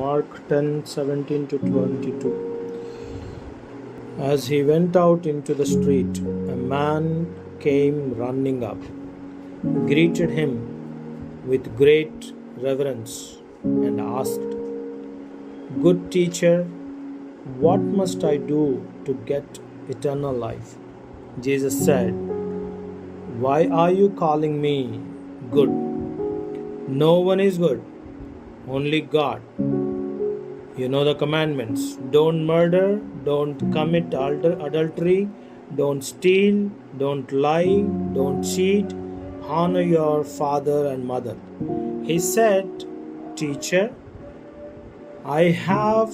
Mark 10:17 to 22. As he went out into the street, a man came running up, greeted him with great reverence, and asked, "Good teacher, what must I do to get eternal life?" Jesus said, "Why are you calling me good? No one is good, only God. You know the commandments. Don't murder, don't commit adultery, don't steal, don't lie, don't cheat, honor your father and mother." He said, "Teacher, I have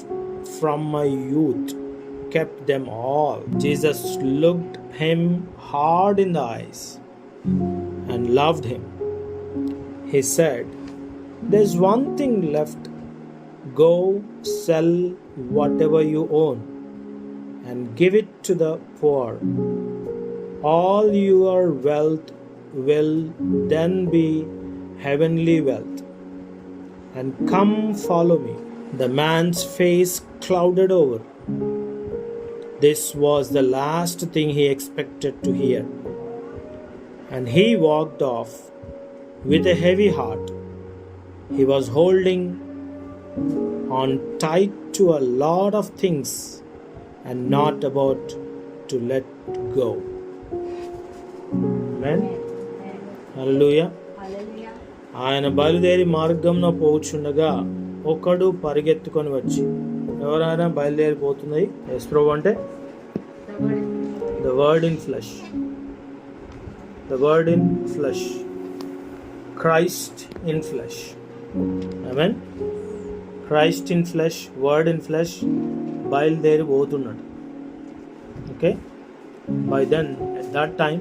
from my youth kept them all." Jesus looked him hard in the eyes and loved him. He said, "There's one thing left. Go sell whatever you own and give it to the poor. All your wealth will then be heavenly wealth. And come follow me." The man's face clouded over. This was the last thing he expected to hear. And he walked off with a heavy heart. He was holding on tight to a lot of things and not about to let go. Amen. Hallelujah. ఆయన బయలుదేరి మార్గంలో పోచుండగా ఒకడు పరిగెత్తుకొని వచ్చి, ఎవరైనా బయలుదేరిపోతుంది. యేసు ప్రభువు అంటే the word in flesh, the word in flesh, Christ in flesh. Amen. Christ in flesh, word in flesh, బయలుదేరి పోతున్నాడు. Okay. By then, at that time,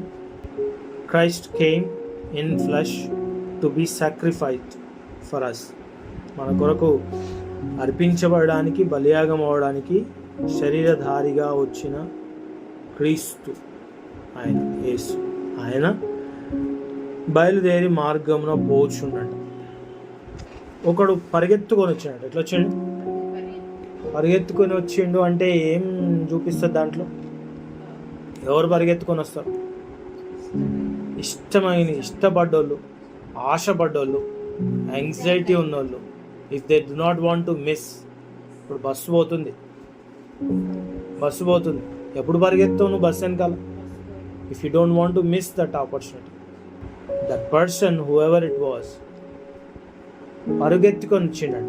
Christ came in flesh to be sacrificed for us. మన కొరకు అర్పించబడడానికి, బలియాగం అవడానికి శరీరధారిగా వచ్చిన క్రీస్తు ఆయన, యేసు. ఆయన బయలుదేరి మార్గంలో పోచున్నాడు. ఒకడు పరిగెత్తుకొని వచ్చినాడు. ఎట్లా వచ్చిండు? పరిగెత్తుకొని వచ్చిండు అంటే ఏం చూపిస్తుంది దాంట్లో? ఎవరు పరిగెత్తుకొని వస్తారు? ఇష్టపడ్డోళ్ళు, ఆశపడ్డోళ్ళు, యాంగ్జైటీ ఉన్నోళ్ళు. If they do not want to miss. ఇప్పుడు బస్సు పోతుంది. ఎప్పుడు పరిగెత్తావు నువ్వు బస్సు వెనకాల? If you don't want to miss that opportunity, that person who ever it was పరిగెత్తుకొని వచ్చిండట.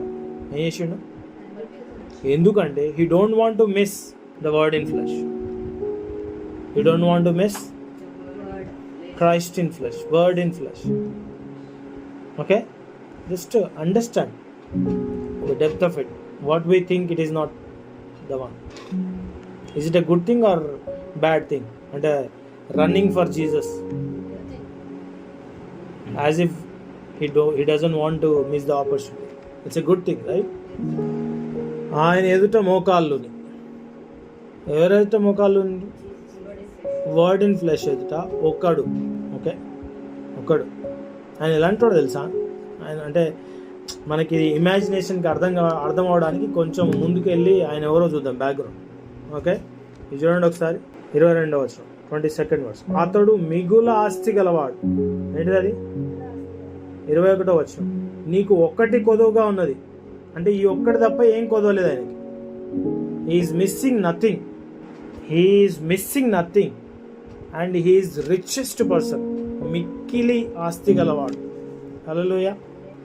ఏం చేసిండు? ఎందుకంటే he don't want to miss the word in flesh. He don't want to miss Christ in flesh, word in flesh. Okay? Just to understand the depth of it. What we think it is not the one. Is it a good thing or bad thing? And running for Jesus as if he doesn't want to miss the opportunity. It's a good thing, right? ఆయన ఎదుట మోకాళ్ళుని, ఎవరెదుట మోకాళ్ళుని? Word in flesh ఎదుట ఒకడు. Okay, ఒకడు. ఆయన ఎలాంటి తెలుసా? ఆయన అంటే మనకి ఇమాజినేషన్కి అర్థం అవడానికి కొంచెం ముందుకు వెళ్ళి ఆయన ఎవరో చూద్దాం, బ్యాక్గ్రౌండ్. ఓకే, ఇది చూడండి ఒకసారి. 22వ వచనం, 22nd verse. అతడు మిగుల ఆస్తి గలవాడు. ఏంటిది అది? 21వ వచనం. నీకు ఒక్కటి కొదువుగా ఉన్నది. అంటే ఈ ఒక్కటి తప్ప ఏం కొదవలేదు ఆయనకి. He is missing nothing and he is richest person. మిక్కిలి ఆస్తి గలవాడు. హల్లెలూయా.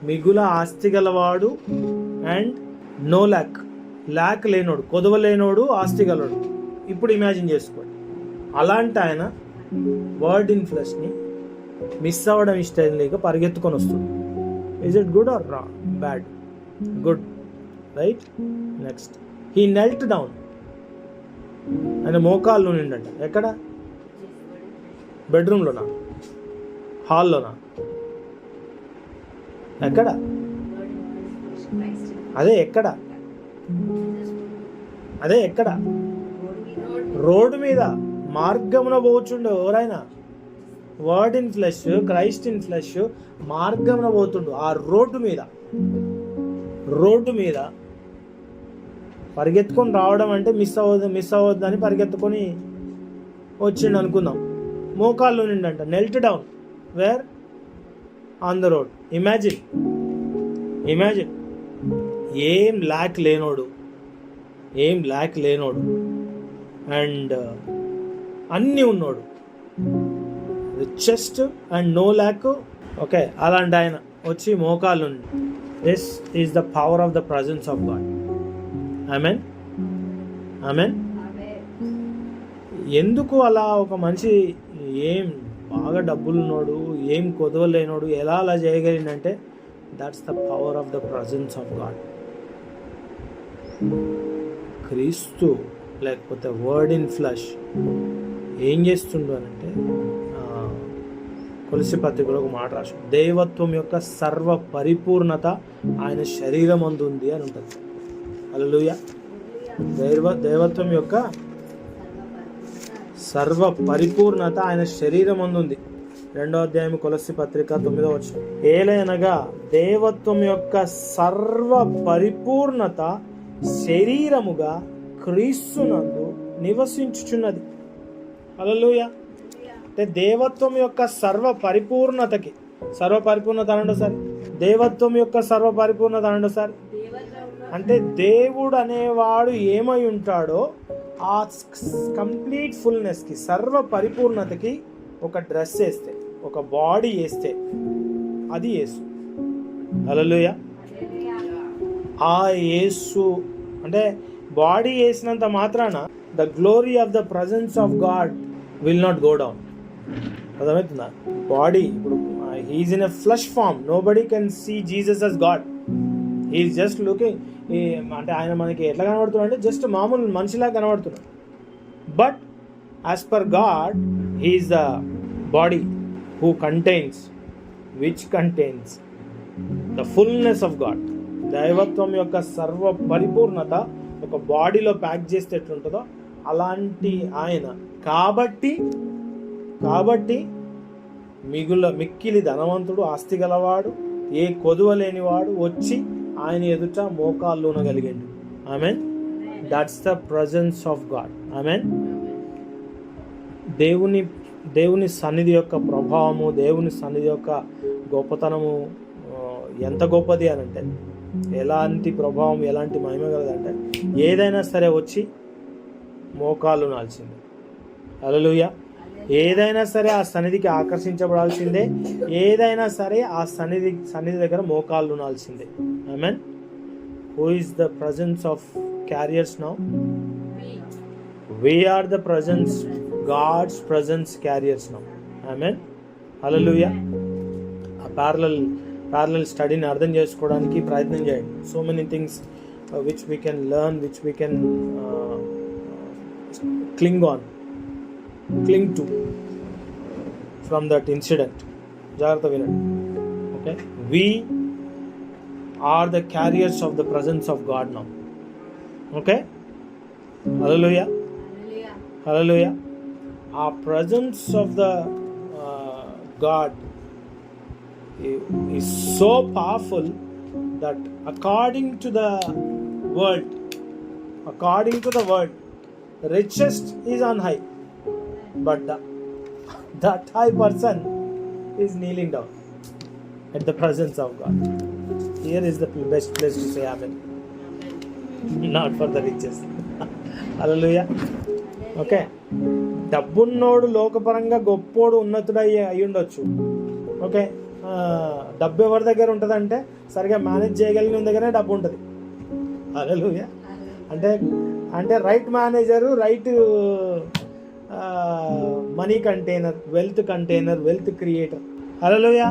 మిగుల ఆస్తి గలవాడు అండ్ నో ల్యాక్ లేనోడు, కొదవ లేనోడు, ఆస్తి గలవాడు. ఇప్పుడు ఇమాజిన్ చేసుకోండి. అలాంటి ఆయన వర్డ్ ఇన్ ఫ్లెష్ని మిస్ అవ్వడం ఇష్టం లేక పరిగెత్తుకొని వస్తుంది. Is it good or bad? Good, right? Next, he knelt down. ఆయన మోకాళ్ళు నిండంట. ఎక్కడ? బెడ్రూమ్లోనా? హాల్లోనా? ఎక్కడ? అదే ఎక్కడ? రోడ్డు మీద, మార్గమున పోతుండే ఎవరైనా. Word in flesh, Christ in flesh మార్గమున పోతుండు. ఆ రోడ్డు మీద పరిగెత్తుకొని రావడం అంటే మిస్ అవ్వద్దు అని పరిగెత్తుకొని వచ్చిండు అనుకుందాం. మోకాళ్ళు నిండంట, knelt down where on the road. Imagine ఏం ల్యాక్ లేనోడు అండ్ అన్నీ ఉన్నోడు, richest and no lack. Okay, అలాంటి ఆయన వచ్చి మోకాళ్ళు. This is the power of the presence of God. Amen. ఎందుకు అలా ఒక మనిషి ఏం బాగా డబ్బులున్నోడు, ఏం కొదవలేనోడు ఎలా అలా చేయగలిగిందంటే that's the power of the presence of God. Kristu లేకపోతే వర్డ్ ఇన్ ఫ్లష్ ఏం చేస్తుండు అనంటే, కొలస్సీ పత్రికలో ఒక మాట రాసు, దైవత్వం యొక్క సర్వ పరిపూర్ణత ఆయన శరీరం అందు ఉంది అని ఉంటుంది. హల్లెలూయా. దైవత్వం యొక్క సర్వ పరిపూర్ణత ఆయన శరీరం అందుంది. 2వ అధ్యాయం కొలస్సీ పత్రిక 9వ వచనం. ఏలయనగా దేవత్వం యొక్క సర్వ పరిపూర్ణత శరీరముగా క్రీస్తునందు నివసించుచున్నది. హల్లెలూయా. అంటే దేవత్వం యొక్క సర్వ పరిపూర్ణత అనండి సార్. దేవత్వం యొక్క సర్వ పరిపూర్ణత అనండి సార్. అంటే దేవుడు అనేవాడు ఏమై ఉంటాడో ఆ కంప్లీట్ ఫుల్నెస్కి, సర్వ పరిపూర్ణతకి ఒక డ్రెస్ వేస్తే, ఒక బాడీ వేస్తే అది యేసు. హల్లెలూయా. ఆ యేసు అంటే బాడీ వేసినంత మాత్రాన the glory of the presence of God will not go down. అర్థమవుతుందా? బాడీ ఇప్పుడు he is in a flesh form, nobody can see Jesus as God. He is just looking, అంటే ఆయన మనకి ఎట్లా కనబడుతున్నాడు అంటే జస్ట్ మామూలు మనిషిలా కనబడుతున్నాడు. But as per God he is the body which contains the fullness of God. దైవత్వం యొక్క సర్వ పరిపూర్ణత ఒక బాడీలో ప్యాక్ చేస్తే ఎట్లుంటుందో అలాంటి ఆయన. కాబట్టి మిక్కిలి ధనవంతుడు, ఆస్తి గలవాడు, ఏ కొదువ లేనివాడు వచ్చి ఆయన ఎదుట మోకాళ్ళు ఉండగలిగాడు. Amen. That's the presence of God. Amen. దేవుని సన్నిధి యొక్క ప్రభావము, దేవుని సన్నిధి యొక్క గొప్పతనము ఎంత గొప్పది అని అంటే, ఎలాంటి ప్రభావం, ఎలాంటి మహిమ కలదంటే, ఏదైనా సరే వచ్చి మోకాళ్ళు నాల్సిందే. హల్లెలూయా. ఏదైనా సరే ఆ సన్నిధికి ఆకర్షించబడాల్సిందే, ఏదైనా సరే ఆ సన్నిధి దగ్గర మోకాళ్ళు ఉనాల్సిందే. Amen. Who is the presence of carriers now? We are the presence, God's presence carriers now. Amen. Hallelujah. A parallel studyని అర్థం చేసుకోవడానికి ప్రయత్నం చేయండి. So many things which we can learn, which we can cling to from that incident. జాగ్రత్త వినండి. Okay. We are the carriers of the presence of God now. Okay. Hallelujah. Hallelujah. Our presence of the God is so powerful that according to the world, the richest is on high, but that high person is kneeling down at the presence of God. Here is the best place to say amen. Not for the richest. Hallelujah. Okay. డబ్బున్నోడు లోకపరంగా గొప్పోడు, ఉన్నతుడు అయి ఉండొచ్చు. Okay. డబ్బు ఎవరి దగ్గర ఉంటుందంటే సరిగా మేనేజ్ చేయగలిగిన దగ్గరే డబ్బు ఉంటుంది. హల్లెలూయా. అంటే right manager, right money container, wealth creator. Hallelujah.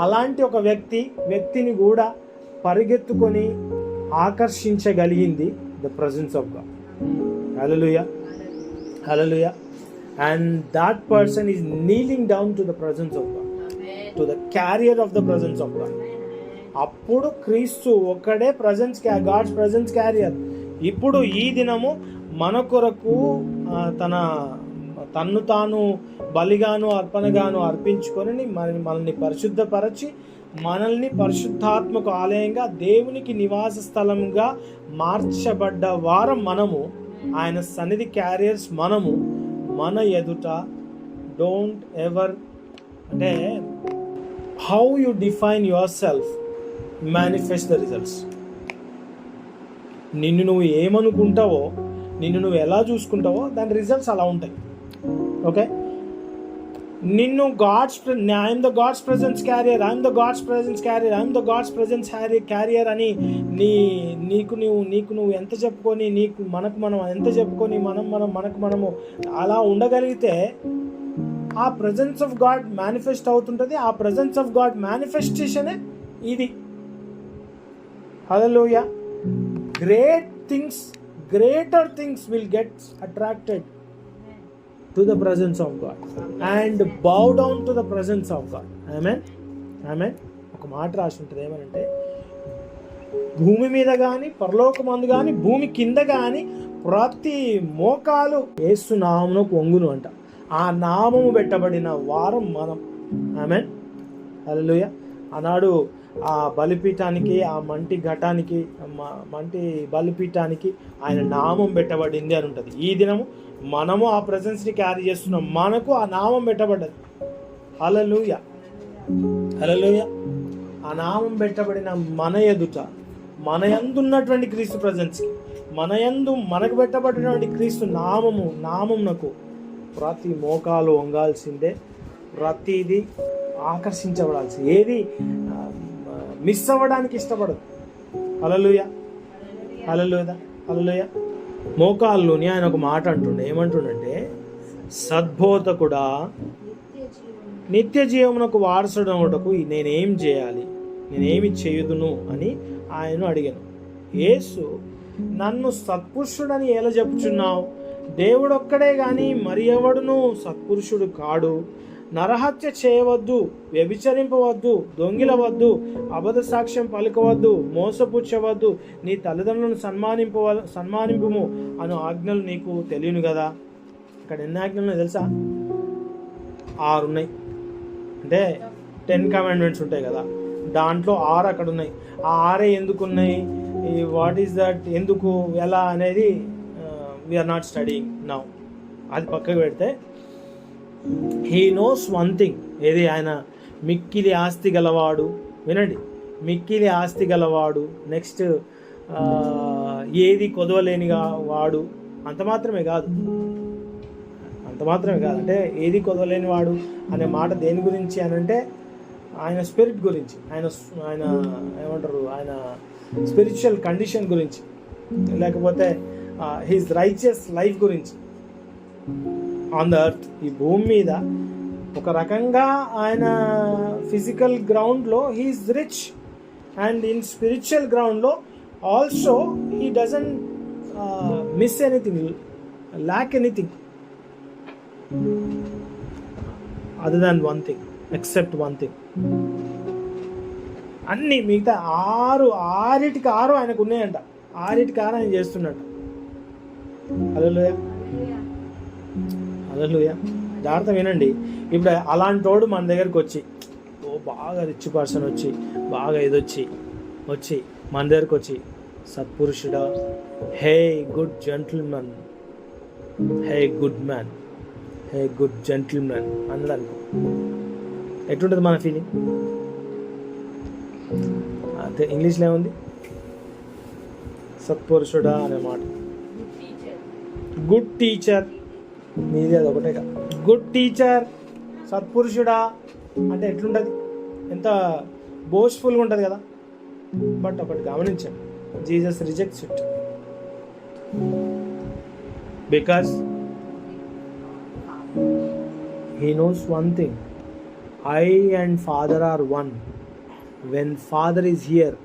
అలాంటి ఒక వ్యక్తిని కూడా పరిగెత్తుకొని ఆకర్షించగలిగింది the presence of God. Hallelujah. Hallelujah. And that person is kneeling down to the presence of God. Amen. To the carrier of the presence of God. అప్పుడు క్రీస్తు ఒక్కడే God's presence carrier. ఇప్పుడు ఈ దినము మన కొరకు తన్ను తాను బలిగాను అర్పణగాను అర్పించుకొని మనల్ని పరిశుద్ధపరచి మనల్ని పరిశుద్ధాత్మకు ఆలయంగా, దేవునికి నివాస స్థలంగా మార్చబడ్డ వారం మనము. ఆయన సన్నిధి క్యారియర్స్ మనము. మన ఎదుట డోంట్ ఎవర్, అంటే how you define your self manifest the results. నిన్ను నువ్వు ఏమనుకుంటావో, నిన్ను నువ్వు ఎలా చూసుకుంటావో దాని రిజల్ట్స్ అలా ఉంటాయి. ఓకే, నిన్ను I'm the God's presence carrier, I'm the God's presence carrier, I'm the God's presence carrier అని నీకు నువ్వు ఎంత చెప్పుకొని, మనకు మనం ఎంత చెప్పుకొని మనకు మనము అలా ఉండగలిగితే ఆ ప్రెజెన్స్ ఆఫ్ గాడ్ మేనిఫెస్ట్ అవుతుంటుంది. ఆ ప్రెజెన్స్ ఆఫ్ గాడ్ మేనిఫెస్టేషనే ఇది. హల్లెలూయా. greater things will get attracted to the presence of God and bow down to the presence of God. Amen. ఒక మాట రాసి ఉంటుంది, ఏమనంటే భూమి మీద కానీ, పరలోకమందు కానీ, భూమి కింద కానీ ప్రతి మోకాలు యేసు నామమునకు వంగును అంట. ఆ నామము పెట్టబడిన వారం మనం. ఆమేన్. హల్లెలూయా. ఆనాడు ఆ బలిపీఠానికి, ఆ మంటి ఘటానికి, మంటి బలిపీఠానికి ఆయన నామం పెట్టబడింది అని ఉంటుంది. ఈ దినము మనము ఆ ప్రెజెన్స్ని క్యారీ చేస్తున్నాం, మనకు ఆ నామం పెట్టబడ్డది. హల్లెలూయా. ఆ నామం పెట్టబడిన మన ఎదుట, మన యందు ఉన్నటువంటి క్రీస్తు ప్రెజెన్స్కి, మన యందు మనకు పెట్టబడినటువంటి క్రీస్తు నామమునకు ప్రతి మోకాలు వంగాల్సిందే, ప్రతిదీ ఆకర్షించబడాల్సి, ఏది మిస్ అవ్వడానికి ఇష్టపడదు. హల్లెలూయా. మోకాల్లోని ఆయన ఒక మాట ఏమంటుండే, సద్బోధకుడా, నిత్య జీవమునకు వారసుడనుటకు నేనేం చేయాలి, నేనేమి చేయుదును అని ఆయన అడిగాను. యేసు, నన్ను సత్పురుషుడని ఎలా చెప్పుచున్నావు? దేవుడొక్కడే గాని మరి ఎవడును సత్పురుషుడు కాడు. నరహత్య చేయవద్దు, వ్యభిచరింపవద్దు, దొంగిలవద్దు, అబద్ధ సాక్ష్యం పలుకవద్దు, మోసపుచ్చవద్దు, నీ తల్లిదండ్రులను సన్మానింపుము అను ఆజ్ఞలు నీకు తెలియను కదా. ఇక్కడ ఎన్ని ఆజ్ఞలు తెలుసా? 6 ఉన్నాయి. అంటే 10 కమాండ్మెంట్స్ ఉంటాయి కదా, దాంట్లో 6 అక్కడ ఉన్నాయి. ఆ 6 ఎందుకు ఉన్నాయి, వాట్ ఈస్ దట్, ఎందుకు, ఎలా అనేది వీఆర్ నాట్ స్టడీయింగ్ నౌ. అది పక్కకు పెడితే, హీ నోస్ వన్ థింగ్. ఏది? ఆయన మిక్కిలి ఆస్తి గలవాడు. వినండి, మిక్కిలి ఆస్తి గలవాడు. నెక్స్ట్ ఏది కొదవలేనిగా వాడు. అంత మాత్రమే కాదు, అంటే ఏది కొదవలేని వాడు అనే మాట దేని గురించి అని అంటే, ఆయన స్పిరిట్ గురించి, ఆయన ఏమంటారు, ఆయన స్పిరిచువల్ కండిషన్ గురించి, లేకపోతే హిజ్ రైచియస్ లైఫ్ గురించి. ఆన్ ద ఎర్త్, ఈ భూమి మీద ఒక రకంగా ఆయన ఫిజికల్ గ్రౌండ్లో he is rich, and in spiritual గ్రౌండ్లో also he doesn't miss anything, lack anything other than one thing, except one thing. అన్నీ మిగతా 6 ఆయనకు ఉన్నాయంట. 6 ఆయన చేస్తున్నట్టు. హల్లెలూయా. జాగ్రత్త వినండి. ఇప్పుడు అలాంటి వాడు మన దగ్గరకు వచ్చి, బాగా రిచ్ పర్సన్ వచ్చి, బాగా వచ్చి మన దగ్గరకు వచ్చి, సత్పురుషుడా, hey good gentlemen, hey good man, hey good gentlemen అన్నది అనుకో, ఎట్లుంటుంది మన ఫీలింగ్? అంతే. ఇంగ్లీష్లో ఏముంది? సత్పురుషుడా అనే మాట. గుడ్ టీచర్, మీది అది ఒకటేగా. గుడ్ టీచర్, సత్పురుషుడా అంటే ఎట్లుంటుంది? ఎంత బోస్ఫుల్గా ఉంటుంది కదా. బట్ ఒకటి గమనించండి, Jesus rejects it, because he knows one thing, I and Father are one. When Father is here,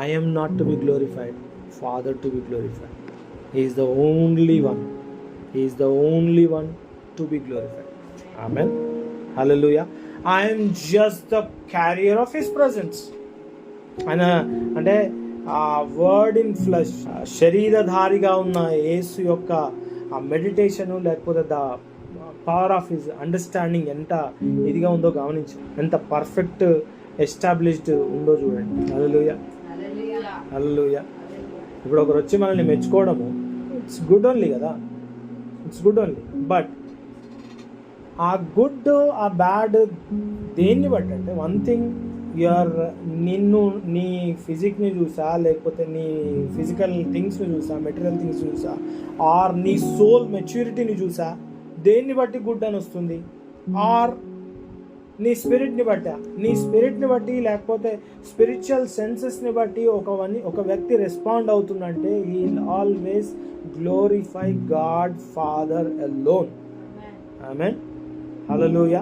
I am not to be glorified, Father to be glorified. He is the only one. He is the only one to be glorified. Amen. Hallelujah. I am just the carrier of His presence. అంటే ఆ word in flesh, శరీరధారిగా ఉన్న యేసు యొక్క ఆ meditation, లేకపోతే the power of his understanding ఎంత ఇదిగా ఉందో గమనించు. ఎంత పర్ఫెక్ట్ ఎస్టాబ్లిష్డ్ ఉందో చూడండి. హల్లెలూయా, హల్లెలూయా. ఇప్పుడు ఒకరు వచ్చి మనల్ని మెచ్చుకోవడము ఇట్స్ గుడ్ ఓన్లీ కదా, ఇట్స్ గుడ్ ఓన్లీ. బట్ ఆ గుడ్ ఆ బ్యాడ్ దేన్ని బట్టి అంటే వన్ థింగ్ నిన్ను నీ ఫిజిక్ని చూసా, లేకపోతే నీ ఫిజికల్ థింగ్స్ని చూసా, మెటీరియల్ థింగ్స్ చూసా, ఆర్ నీ సోల్ మెచ్యూరిటీని చూసా, దేన్ని బట్టి గుడ్ అని వస్తుంది? ఆర్ నీ స్పిరిట్ని బట్టి లేకపోతే స్పిరిచువల్ సెన్సెస్ని బట్టి ఒక వ్యక్తి రెస్పాండ్ అవుతుందంటే he will always glorify God father alone. Amen, hallelujah.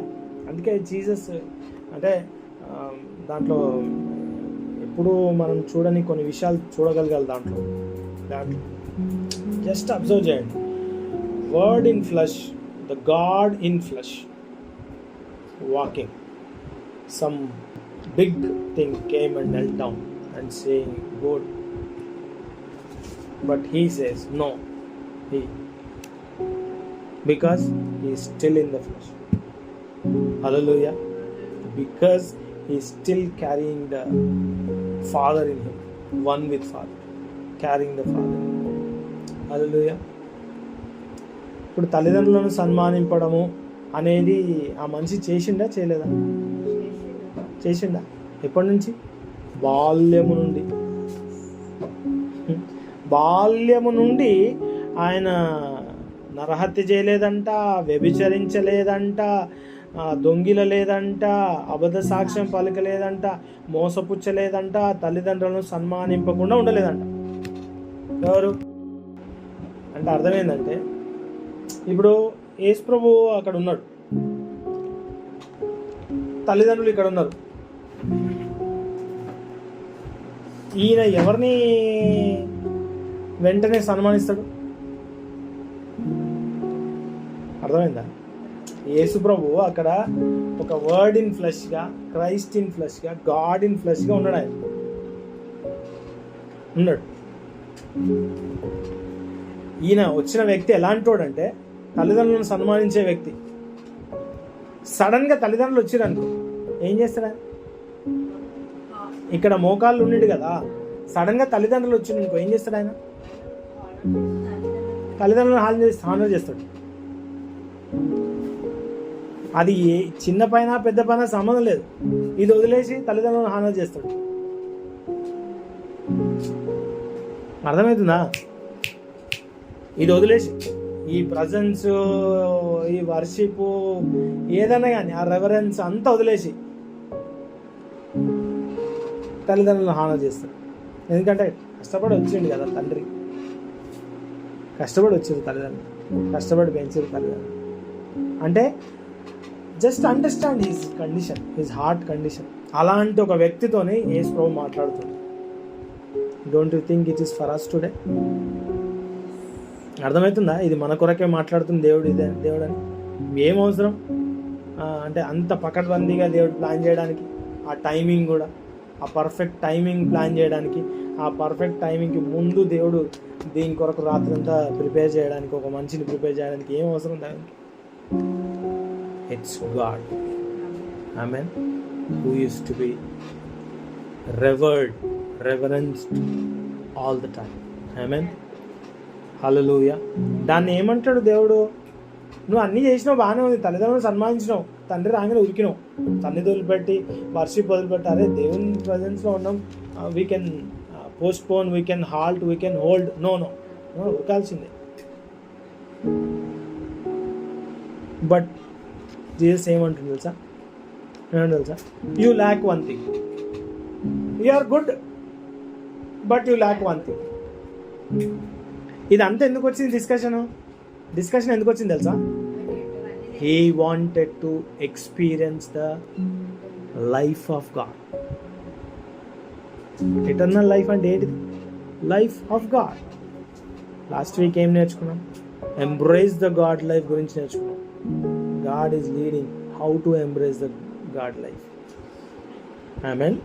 అందుకే జీసస్ అంటే దాంట్లో ఎప్పుడూ మనం చూడని కొన్ని విషయాలు చూడగలగాలి దాంట్లో. జస్ట్ అబ్జర్వ్ చేయండి. Word in flesh, the God in flesh walking, some big thing came and knelt down and saying good, but he says no, because he is still in the flesh. Hallelujah. Because he is still carrying the Father in him, one with Father, carrying the Father. Hallelujah. ఇప్పుడు తల్లిదండ్రులను సన్మానింపడము అనేది ఆ మనిషి చేసిండా చేయలేదా? చేసిండా. ఎప్పటి నుంచి? బాల్యము నుండి ఆయన నరహత్య చేయలేదంట, వ్యభిచరించలేదంట, దొంగిలలేదంట, అబద్ధ సాక్ష్యం పలకలేదంట, మోసపుచ్చలేదంట, తల్లిదండ్రులను సన్మానింపకుండా ఉండలేదంట. ఎవరు అంటే అర్థమైందంటే, ఇప్పుడు యేసు ప్రభు అక్కడ ఉన్నాడు, తల్లిదండ్రులు ఇక్కడ ఉన్నారు. ఈయన ఎవరిని వెంటనే సన్మానిస్తాడు? అర్థమైందా? యేసు ప్రభు అక్కడ ఒక వర్డ్ ఇన్ ఫ్లెష్గా, క్రైస్ట్ ఇన్ ఫ్లెష్గా, గాడ్ ఇన్ ఫ్లెష్గా ఉన్నాడు. ఆయన ఉన్నాడు. ఈయన వచ్చిన వ్యక్తి ఎలాంటి వాడంటే తల్లిదండ్రులను సన్మానించే వ్యక్తి. సడన్గా తల్లిదండ్రులు వచ్చిరనుకో ఏం చేస్తాడు? ఇక్కడ మోకాళ్ళు ఉండి కదా, సడన్గా తల్లిదండ్రులు వచ్చిరనుకో ఏం చేస్తాడు? ఆయన తల్లిదండ్రులను హానర్ చేస్తాడు. అది చిన్న పైన పెద్ద పైన సంబంధం లేదు. ఇది వదిలేసి తల్లిదండ్రులను హానర్ చేస్తాడు. అర్థమవుతుందా? ఇది వదిలేసి ఈ ప్రజెన్స్, ఈ వర్షిప్, ఏదైనా కానీ ఆ రెవరెన్స్ అంతా వదిలేసి తల్లిదండ్రులను హానర్ చేస్తాడు. ఎందుకంటే కష్టపడి వచ్చిండు కదా తండ్రి, కష్టపడి వచ్చారు తల్లిదండ్రులు, కష్టపడి పెంచారు తల్లిదండ్రులు. అంటే just understand his condition, his heart condition. అలాంటి ఒక వ్యక్తితోనే యేసు ప్రభు మాట్లాడుతుంది. Don't you think it is for us today? అర్థమవుతుందా? ఇది మన కొరకే మాట్లాడుతుంది దేవుడు అని. ఏం అవసరం అంటే అంత పకడ్బందీగా దేవుడు ప్లాన్ చేయడానికి, ఆ టైమింగ్ కూడా, ఆ పర్ఫెక్ట్ టైమింగ్ ప్లాన్ చేయడానికి, ఆ పర్ఫెక్ట్ టైమింగ్కి ముందు దేవుడు దీని కొరకు రాత్రి అంతా ప్రిపేర్ చేయడానికి, ఒక మనిషిని ప్రిపేర్ చేయడానికి ఏం అవసరం దానికి? It's God, amen, who use to be reverenced all the time. Amen, hallelujah. దాన్ని ఏమంటాడు దేవుడు? నువ్వు అన్నీ చేసినావు, బాగానే ఉంది, తల్లిదండ్రులను సన్మానించినావు, తండ్రి రాగానే ఉరికినావు, తల్లి వదిలిపెట్టి వర్షిప్ వదిలిపెట్టి, అరే దేవుని ప్రజెన్స్లో ఉన్నాం, we can postpone, we can halt, we can hold. No ఉరకాల్సిందే. బట్ జీసస్ ఏమంటుంది తెలుసా? You lack one thing. You are good, but you lack one thing. ఇదంతా ఎందుకు వచ్చింది? డిస్కషన్ ఎందుకు వచ్చింది తెలుసా? He wanted to experience the life of God. Eternal life అంటే ఏంటిది? Life of God. Last week ఏం నేర్చుకున్నాం? ఎంబ్రేస్ ద గాడ్ లైఫ్ గురించి నేర్చుకున్నాం. God is leading how to embrace the God life. Amen.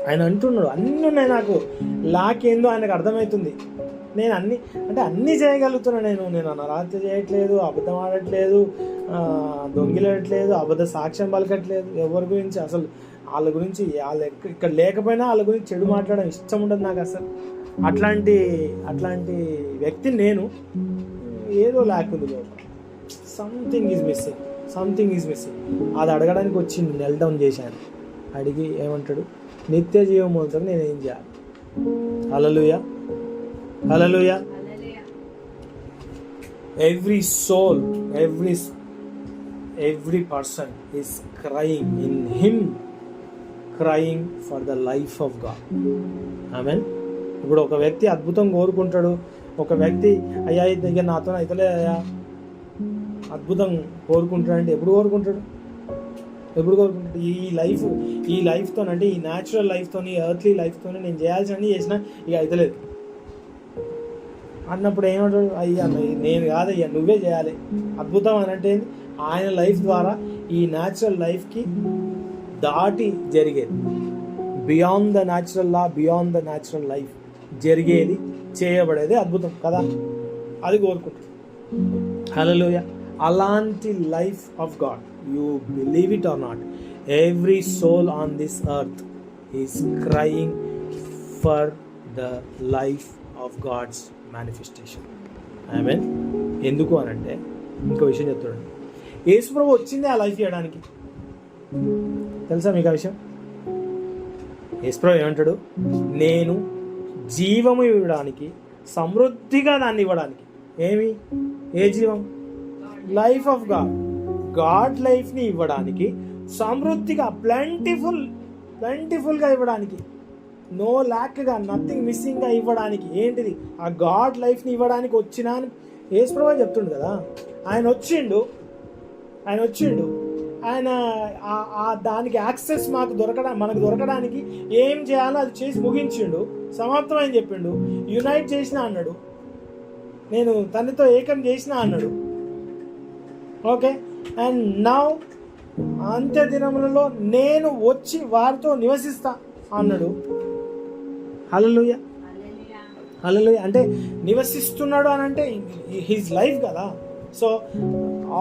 ఆయన అంటున్నాడు అన్నీ ఉన్నాయి నాకు, లాకేందో ఆయనకు అర్థమవుతుంది. నేను అన్నీ చేయగలుగుతున్నా. నేను నరహత్య చేయట్లేదు, అబద్ధం ఆడట్లేదు, దొంగిలట్లేదు, అబద్ధ సాక్ష్యం పలకట్లేదు, ఎవరి గురించి అసలు వాళ్ళ గురించి ఇక్కడ లేకపోయినా వాళ్ళ గురించి చెడు మాట్లాడడం ఇష్టం ఉండదు నాకు అసలు. అట్లాంటి వ్యక్తి నేను. ఏదో లేకుంది లోపల, సంథింగ్ ఈజ్ మిస్సింగ్. అది అడగడానికి వచ్చి నెల్ డౌన్ చేశాను. అడిగి ఏమంటాడు, నిత్య జీవం పొందుతాను, నేనేం చేయాలి? హల్లెలూయా, హల్లెలూయా. Every soul, every person is crying in him, crying for the life of God. Amen. ఇప్పుడు ఒక వ్యక్తి అద్భుతం కోరుకుంటాడు. ఒక వ్యక్తి అయ్యా ఇక నాతో అయితలే అయ్యా, అద్భుతం కోరుకుంటాడంటే ఎప్పుడు కోరుకుంటాడు? ఈ లైఫ్తో, అంటే ఈ న్యాచురల్ లైఫ్తో, ఎర్త్లీ లైఫ్తో నేను చేయాల్సినవి చేసినా ఇక అయితలేదు అన్నప్పుడు ఏమంటాడు? అయ్యా నేను కాదయ్యా, నువ్వే చేయాలి. అద్భుతం అని అంటే ఆయన లైఫ్ ద్వారా ఈ న్యాచురల్ లైఫ్కి దాటి జరిగేది, beyond the natural law, beyond the natural life జరిగేది, చేయబడేది అద్భుతం కదా. అది కోరుకుంటాడు. హల్లెలూయా. అలాంటి life of God, you believe it or not, every soul on this earth is crying for the life of God's manifestation. Amen. ఎందుకు అనంటే ఇంకో విషయం చెప్తాడు. యేసుప్రభు వచ్చింది ఆ లైఫ్ ఇవ్వడానికి. తెలుసా మీకు ఆ విషయం? యేసుప్రభు ఏమంటాడు? నేను జీవము ఇవ్వడానికి, సమృద్ధిగా దాన్ని ఇవ్వడానికి. ఏ జీవం? లైఫ్ ఆఫ్ గాడ్ లైఫ్ని ఇవ్వడానికి, సమృద్ధిగా ప్లెంటిఫుల్గా ఇవ్వడానికి, నో ల్యాక్గా, నథింగ్ మిస్సింగ్గా ఇవ్వడానికి. ఏంటిది? ఆ గాడ్ లైఫ్ని ఇవ్వడానికి వచ్చినా అని యేసుప్రభు చెప్తుండు కదా. ఆయన వచ్చిండు, ఆయన దానికి యాక్సెస్ మనకు దొరకడానికి ఏం చేయాలో అది చేసి ముగించిండు, సమాప్తం అని చెప్పిండు. యునైట్ చేసిన అన్నాడు, నేను తనతో ఏకం చేసిన అన్నాడు. ఓకే, అండ్ నౌ అంత్య దినములలో నేను వచ్చి వారితో నివసిస్తా అన్నాడు. హల్లెలూయా, హల్లెలూయా. అంటే నివసిస్తున్నాడు అని అంటే హిజ్ లైఫ్ కదా. So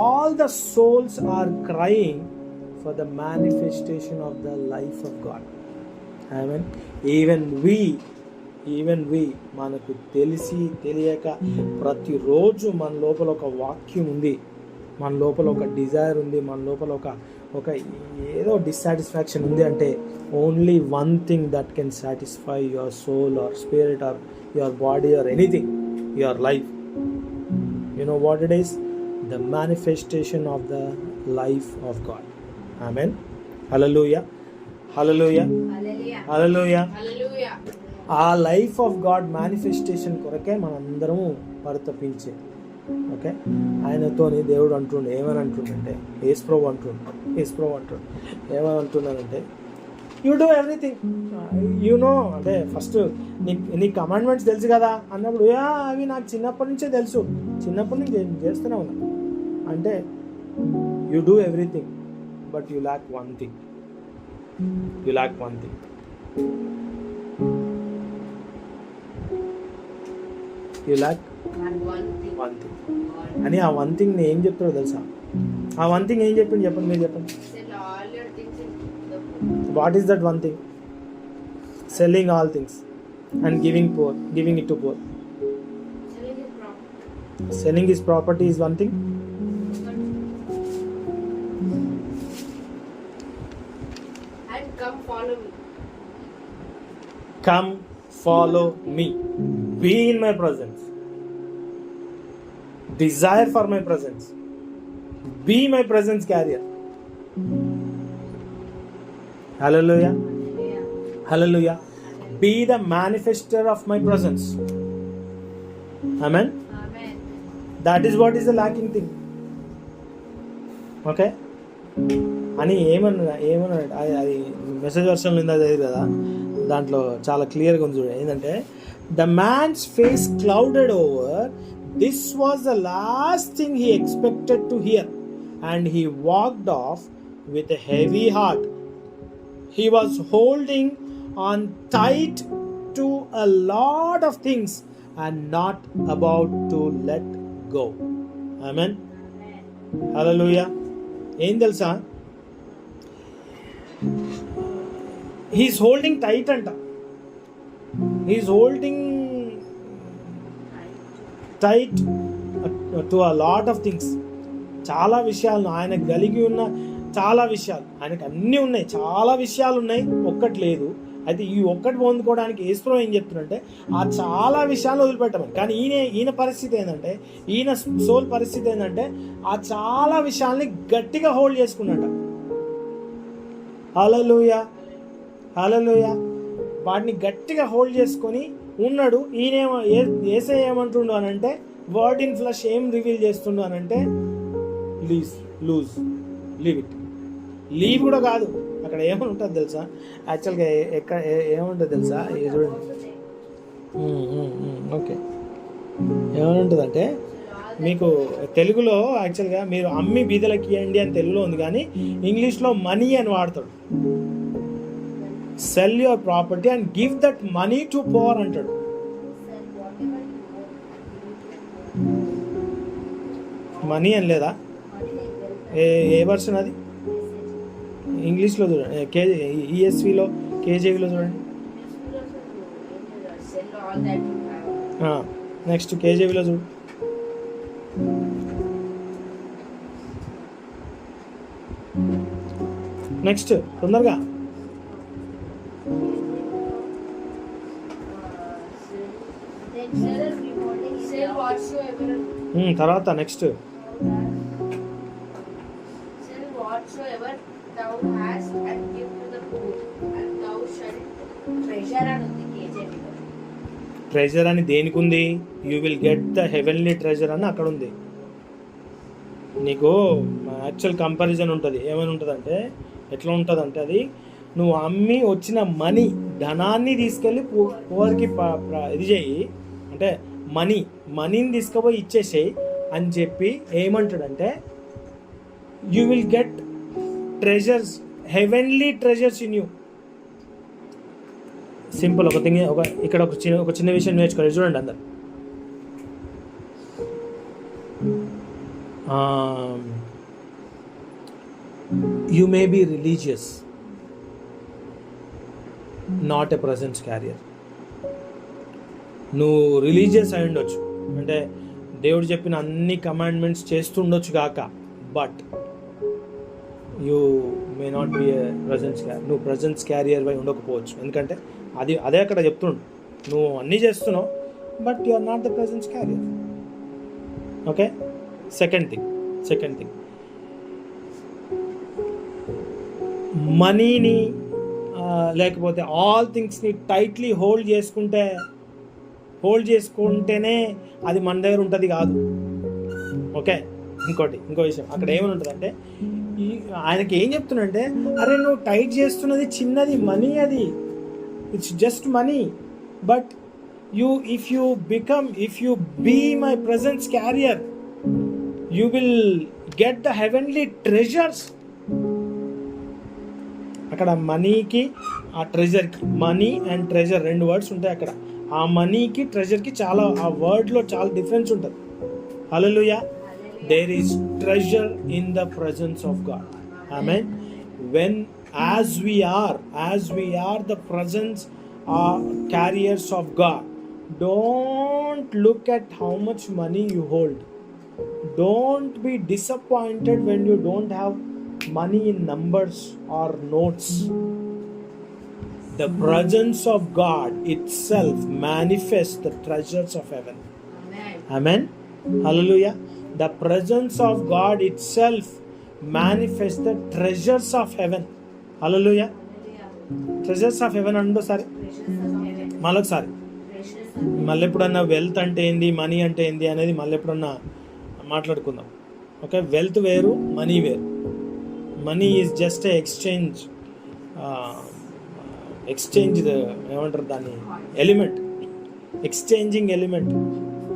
all the souls are crying for the manifestation of the life of God. Amen. Even we మనకు తెలిసి తెలియక ప్రతిరోజు మన లోపల ఒక వాక్యం ఉంది, మన లోపల ఒక డిజైర్ ఉంది, మన లోపల ఒక ఏదో డిస్సాటిస్ఫాక్షన్ ఉంది. అంటే only one thing that can satisfy your soul or spirit or your body or anything, your life. You know what it is? The manifestation of the life of God. Amen. Hallelujah, hallelujah, hallelujah. ఆ life of God manifestation కొరకే మనందరము పరితపించే. Okay, ఆయనతోని దేవుడు అంటుండే, ఏమని అంటుండంటే, యేసుప్రభు అంటుండు ఏమని అంటున్నానంటే, you do everything, you know. అంటే ఫస్ట్ నీ కమాండ్మెంట్స్ తెలుసు కదా అన్నప్పుడు, అవి నాకు చిన్నప్పటి నుంచే తెలుసు, చిన్నప్పటి నుంచి చేస్తూనే ఉన్నా. అంటే you do everything but you lack one thing. అని ఆ వన్ థింగ్ ఏం చెప్తాడో తెలుసా? ఆ వన్ థింగ్ ఏం చెప్పండి మీరు చెప్పండి. What is that one thing? Selling all things and giving it to poor. Selling his property is one thing. And come follow me. Be in my presence. Desire for my presence. Be my presence carrier. Hallelujah. Hallelujah. Be the manifester of my presence. Amen. That is what is the lacking thing. Okay అని ఏమన్నాడు అది message వర్షన్లో ఉంది, అది కదా. దాంట్లో చాలా క్లియర్గా ఉంది చూడండి. ఏంటంటే, the man's face clouded over, this was the last thing he expected to hear, and he walked off with a heavy heart. He was holding on tight to a lot of things and not about to let go. Amen. Hallelujah. ఏం తెలుసా, he is holding tight అంట, he is holding tight to a lot of things. చాలా విషయాలను ఆయన కలిగి ఉన్న చాలా విషయాలు, ఆయనకు అన్నీ ఉన్నాయి, చాలా విషయాలు ఉన్నాయి, ఒక్కటి లేదు. అయితే ఈ ఒక్కటి పొందుకోవడానికి యేసుప్రభువు ఏం చెప్తున్నారంటే ఆ చాలా విషయాలు వదిలిపెట్టమని. కానీ ఈయన పరిస్థితి ఏంటంటే, ఈయన సోల్ పరిస్థితి ఏంటంటే ఆ చాలా విషయాల్ని గట్టిగా హోల్డ్ చేసుకున్నట. హల్లెలూయా, హల్లెలూయా. వాటిని గట్టిగా హోల్డ్ చేసుకొని ఉన్నాడు. ఈయనేమో యేసయ్య ఏమంటుండు అని అంటే, వర్డ్ ఇన్ ఫ్లెష్ ఏం రివీల్ చేస్తుండు అని అంటే, లీవ్ ఇట్. లీవ్ కూడా కాదు, అక్కడ ఏమని ఉంటుంది తెలుసా, యాక్చువల్గా ఎక్కడ ఏముంటుంది తెలుసా, చూడండి. ఓకే, ఏమని ఉంటుందంటే, మీకు తెలుగులో యాక్చువల్గా మీరు అమ్మి బీదలకి ఇవ్వండి అని తెలుగులో ఉంది, కానీ ఇంగ్లీష్లో మనీ అని వాడతాడు. Sell your property and give that money to poor అంటాడు. మనీ అని లేదా? ఏ వర్షన్ అది? ఇంగ్లీష్లో చూడండి, ఈఎస్విలో, కేజీవిలో చూడండి. నెక్స్ట్ కేజీవిలో చూడు. నెక్స్ట్ తొందరగా. తర్వాత నెక్స్ట్ ట్రెజర్ అని దేనికి ఉంది? You will get the heavenly treasure అని అక్కడ ఉంది. నీకు యాక్చువల్ కంపారిజన్ ఉంటుంది. ఏమైనా ఉంటుంది అంటే, ఎట్లా ఉంటుంది అంటే, అది నువ్వు అమ్మి వచ్చిన ధనాన్ని తీసుకెళ్ళి పువర్కి ఇది చేయి, అంటే మనీని తీసుకుపోయి ఇచ్చేసేయి అని చెప్పి ఏమంటాడంటే, you will get treasures, heavenly treasures in you. Simple. ఇక్కడ ఒక చిన్న విషయం నేర్చుకోవాలి, చూడండి అందరు. You may be religious, not a presence carrier. నువ్వు రిలీజియస్ అయి ఉండొచ్చు, అంటే దేవుడు చెప్పిన అన్ని కమాండ్మెంట్స్ చేస్తుండొచ్చు కాక, but you may not be a presence carrier. నువ్వు ప్రజెన్స్ క్యారియర్ అయి ఉండకపోవచ్చు, ఎందుకంటే అదే అక్కడ చెప్తుండు, నువ్వు అన్నీ చేస్తున్నావు but you are not the presence carrier. Okay. Second thing మనీని లేకపోతే ఆల్ థింగ్స్ని టైట్లీ హోల్డ్ చేసుకుంటేనే అది మన దగ్గర ఉంటుంది కాదు. ఓకే. ఇంకో విషయం అక్కడ ఏమని ఉంటుందంటే, ఆయనకి ఏం చెప్తున్నాడంటే, అరే నువ్వు టైట్ చేస్తున్నది చిన్నది మనీ, అది it's just money, but if you be my presence carrier, you will get the heavenly treasures. అక్కడ మనీకి ఆ ట్రెజర్కి, మనీ అండ్ ట్రెజర్ రెండు వర్డ్స్ ఉంటాయి అక్కడ. ఆ మనీకి ట్రెజర్కి చాలా, ఆ వర్డ్లో చాలా డిఫరెన్స్ ఉంటుంది. Hallelujah. There is treasure in the presence of God. Amen. When as we are the presence carriers of God, don't look at how much money you hold. Don't be disappointed when you don't have money in numbers or notes. The presence of God itself manifests the treasures of heaven. Amen. Hallelujah. The presence of God itself manifests the treasures of heaven. Hallelujah. Treasures of heaven అండోసారి మళ్ళొకసారి. మళ్ళీ ఎప్పుడన్నా wealth అంటే ఏంది, money అంటే ఏంది అనేది మళ్ళీ ఎప్పుడన్నా మాట్లాడుకుందాం. ఓకే. వెల్త్ వేరు, మనీ వేరు. మనీ ఈజ్ జస్ట్ ఎక్స్చేంజ్ ఏమంటారు దాన్ని, element, exchanging element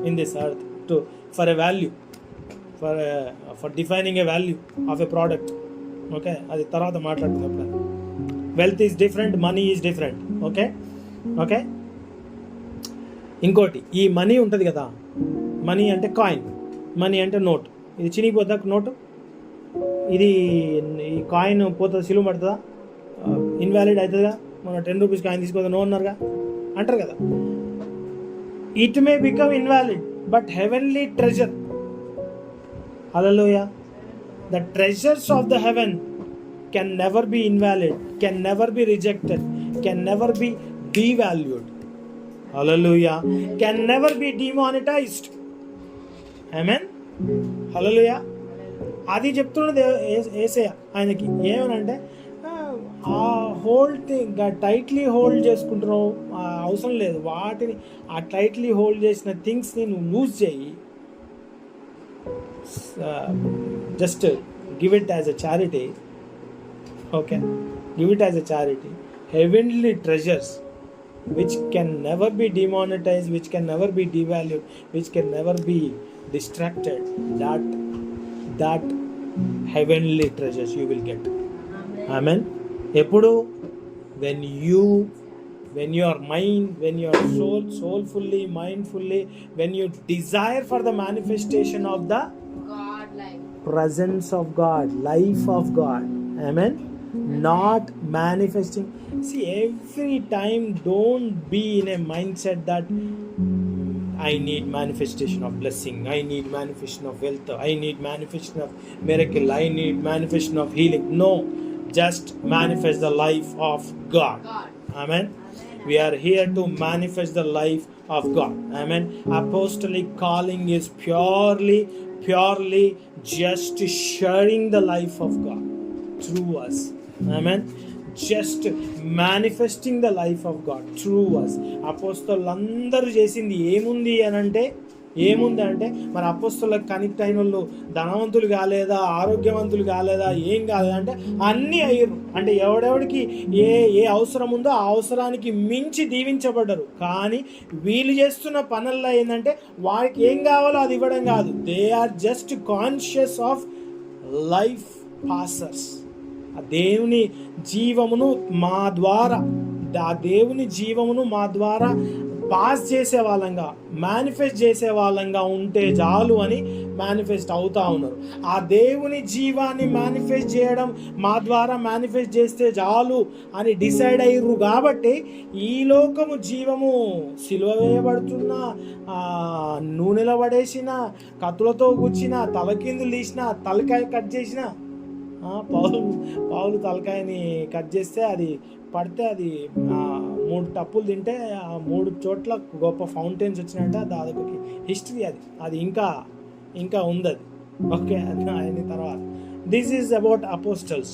in this earth to for a value, for defining a value of a product. Okay. అది తర్వాత మాట్లాడుకుందాం. Wealth is different, money is different. Okay. ఇంకోటి, ఈ money ఉంటుంది కదా, మనీ అంటే కాయిన్, మనీ అంటే నోట్. ఇది చినిగిపోద్దా నోటు? ఈ కాయిన్ పోతుందా, సిలువ పడుతుందా, ఇన్వాలిడ్ అవుతుందా? మన 10 రూపీస్ కాయిన్ తీసుకోదా నో అన్నారుగా అంటారు కదా. It may become invalid but heavenly treasure, hallelujah, the treasures of the heaven can never be invalid, can never be rejected, can never be devalued, hallelujah, can never be demonetized, amen, hallelujah. అది చెప్తున్నది యేసయ్య ఆయనకి ఏమనంటే ఆ hold tightly hold చేసుకుంటున్నావు, అవసరం లేదు, వాటిని ఆ టైట్లీ హోల్డ్ చేసిన థింగ్స్ని నువ్వు లూజ్ చేయి, just give it as a charity, okay, give it as a charity. Heavenly treasures which can never be demonetized, which can never be devalued, which can never be distracted, that heavenly treasures you will get, amen. Eppudu when your mind, when your soulfully, mindfully, when you desire for the manifestation of the God life, presence of God, life of God, amen, not manifesting. See, every time don't be in a mindset that I need manifestation of blessing, I need manifestation of wealth, I need manifestation of miracle, I need manifestation of healing. No, just manifest the life of God. Amen. We are here to manifest the life of God. Amen. Apostolic calling is purely just sharing the life of God through us. Amen. Just manifesting the life of God through us. అపోస్తలులందరూ చేసింది ఏముంది అంటే మరి అపోస్తలులకు connect అయిన వాళ్ళు ధనవంతులు కాలేదా, ఆరోగ్యవంతులు కాలేదా, ఏం కాలేదంటే అన్నీ అయ్యారు. అంటే ఎవడెవడికి ఏ అవసరం ఉందో ఆ అవసరానికి మించి దీవించబడ్డరు. కానీ వీళ్ళు చేస్తున్న పనుల్లో ఏంటంటే వారికి ఏం కావాలో అది ఇవ్వడం కాదు, they are just conscious of life possessors. ఆ దేవుని జీవమును మా ద్వారా పాస్ చేసే వాళ్ళంగా, మేనిఫెస్ట్ చేసే వాళ్ళంగా ఉంటే చాలు అని మేనిఫెస్ట్ అవుతా ఉన్నారు. ఆ దేవుని జీవాన్ని మేనిఫెస్ట్ చేయడం, మా ద్వారా మేనిఫెస్ట్ చేస్తే చాలు అని డిసైడ్ అయ్యారు. కాబట్టి ఈ లోకము జీవము సిలువ వేయబడుతున్నా, నూనెలో పడేసిన, కత్తులతో గుచ్చిన, తలకిందులు తీసిన, తలకాయ కట్ చేసిన, పావులు తలకాయని కట్ చేస్తే అది పడితే అది 3 టప్పులు తింటే 3 చోట్ల గొప్ప ఫౌంటైన్స్ వచ్చినట్ట. దాదాపు హిస్టరీ అది ఇంకా ఉంది అది, ఓకే. అయిన తర్వాత దిస్ ఈజ్ అబౌట్ అపోస్టల్స్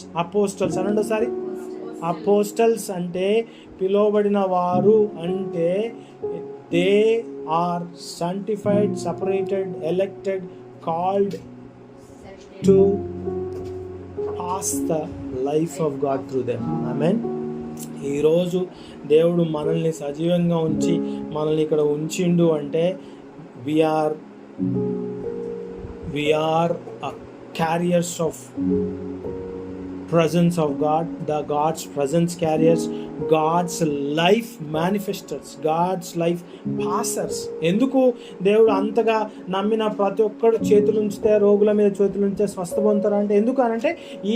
అనండి ఒకసారి. అపోస్టల్స్ అంటే పిలువబడిన వారు, అంటే they are sanctified, separated, elected, called to pass the life of God through them. Amen. ఈరోజు దేవుడు మనల్ని సజీవంగా ఉంచి మనల్ని ఇక్కడ ఉంచిండు అంటే we are carriers of presence of God, the God's presence carriers, God's life manifestors, God's life passers. ఎందుకు దేవుడు అంతగా నమ్మిన ప్రతి ఒక్కరు చేతులు ఉంచితే, రోగుల మీద చేతులు ఉంచితే స్వస్థ పొందుతారు అంటే ఎందుకు అనంటే ఈ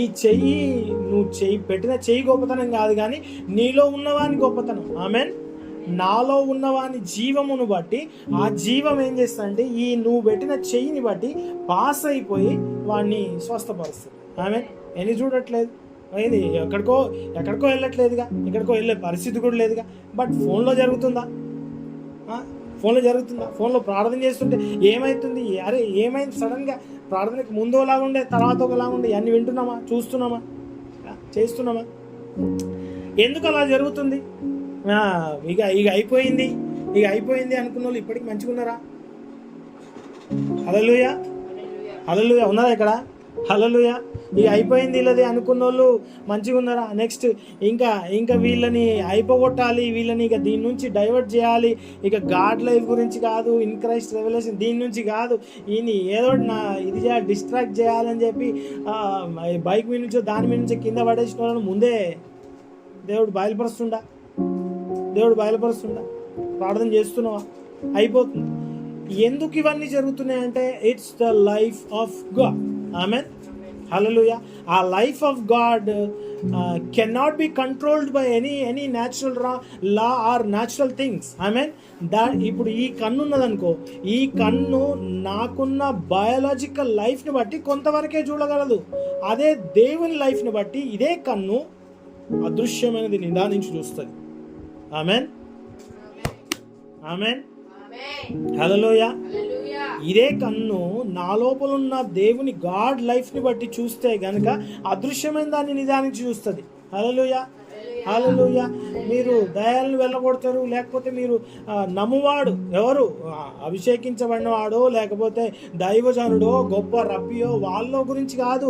నువ్వు పెట్టిన చెయ్యి గొప్పతనం కాదు, కానీ నీలో ఉన్నవాని గొప్పతనం. ఆమెన్. నాలో ఉన్నవాని జీవమును బట్టి ఆ జీవం ఏం చేస్తుందంటే ఈ నువ్వు పెట్టిన చెయ్యిని బట్టి పాస్ అయిపోయి వాడిని స్వస్థపరుస్తుంది. ఆమెన్. ఎన్ని చూడట్లేదు, ఇది ఎక్కడికో వెళ్ళట్లేదుగా, ఎక్కడికో వెళ్ళే పరిస్థితి కూడా లేదుగా. బట్ ఫోన్లో జరుగుతుందా? ఫోన్లో ప్రార్థన చేస్తుంటే ఏమవుతుంది? అరే ఏమైంది? సడన్గా ప్రార్థనకి ముందు ఒకలాగుండే, తర్వాత ఒకలాగుండే, అన్ని వింటున్నామా, చూస్తున్నామా, చేస్తున్నామా? ఎందుకు అలా జరుగుతుంది? ఇక అయిపోయింది అనుకున్న వాళ్ళు ఇప్పటికి మంచిగా ఉన్నారా? హల్లెలూయా ఉన్నారా ఇక్కడ? హల్లెలూయా. ఇక అయిపోయింది ఇలాది అనుకున్న వాళ్ళు మంచిగా ఉన్నారా? నెక్స్ట్ ఇంకా వీళ్ళని అయిపోగొట్టాలి, వీళ్ళని ఇక దీని నుంచి డైవర్ట్ చేయాలి, ఇక గాడ్ లైఫ్ గురించి కాదు, ఇన్ క్రైస్ట్ రెవల్యూషన్ దీని నుంచి కాదు, ఈయన ఏదో ఇది డిస్ట్రాక్ట్ చేయాలని చెప్పి బైక్ మీద నుంచో దాని మీద నుంచో కింద పడేసిన వాళ్ళని ముందే దేవుడు బయలుపరుస్తుండా? ప్రార్థన చేస్తున్నావా? అయిపోతుంది. ఎందుకు ఇవన్నీ జరుగుతున్నాయంటే it's the life of God. Amen. Hallelujah. Our life of God cannot be controlled by any natural law or natural things. Amen. ఇప్పుడు ఈ కన్ను ఉన్నదనుకో, ఈ కన్ను నాకున్న బయాలజికల్ లైఫ్ని బట్టి కొంతవరకే చూడగలదు. అదే దేవుని లైఫ్ని బట్టి ఇదే కన్ను అదృశ్యమైనది నిదానించి చూస్తుంది. ఆమెన్, ఆమెన్, హల్లెలూయా. ఇదే కన్ను నా లోపల ఉన్న దేవుని గాడ్ లైఫ్ని బట్టి చూస్తే గనక అదృశ్యమైన దాన్ని నిదానించి చూస్తుంది. హల్లెలూయా, హల్లెలూయా. మీరు దయాలను వెళ్ళగొడతారు, లేకపోతే మీరు నమ్మువాడు ఎవరు, అభిషేకించబడినవాడో లేకపోతే దైవజనుడో గొప్ప రబ్బియో వాళ్ళ గురించి కాదు.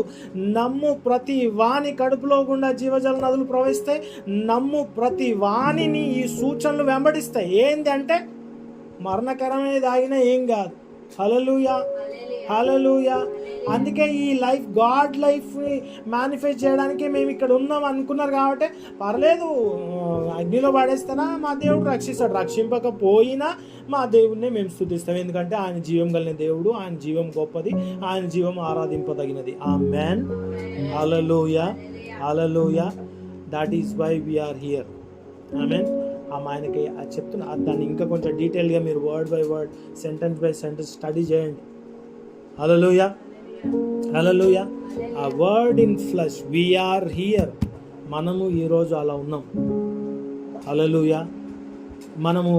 నమ్ము ప్రతి వాణి కడుపులో గుండా జీవజల నదులు ప్రవహిస్తాయి. నమ్ము ప్రతి వాణిని ఈ సూచనలు వెంబడిస్తాయి. ఏంది అంటే మరణకరమైనది ఆగినా ఏం కాదు. హల్లెలూయా, హల్లెలూయా. అందుకే ఈ లైఫ్ గాడ్ లైఫ్ని మేనిఫెస్ట్ చేయడానికి మేము ఇక్కడ ఉన్నాం అనుకున్నారు కాబట్టి పర్లేదు, అగ్నిలో పడేస్తానా మా దేవుడు రక్షిస్తాడు, రక్షింపకపోయినా మా దేవుడిని మేము స్తుతిస్తాం. ఎందుకంటే ఆయన జీవం కలిగిన దేవుడు, ఆయన జీవం గొప్పది, ఆయన జీవం ఆరాధింపదగినది. Amen, hallelujah, hallelujah. That is why we're here. Amen. ఆయనకి చెప్తున్నా, దాన్ని ఇంకా కొంచెం డీటెయిల్గా మీరు word by word, sentence by sentence study చేయండి. Hallelujah, hallelujah. ఆ word in flesh, we're here. మనము ఈరోజు అలా ఉన్నాం. హల్లెలూయా. మనము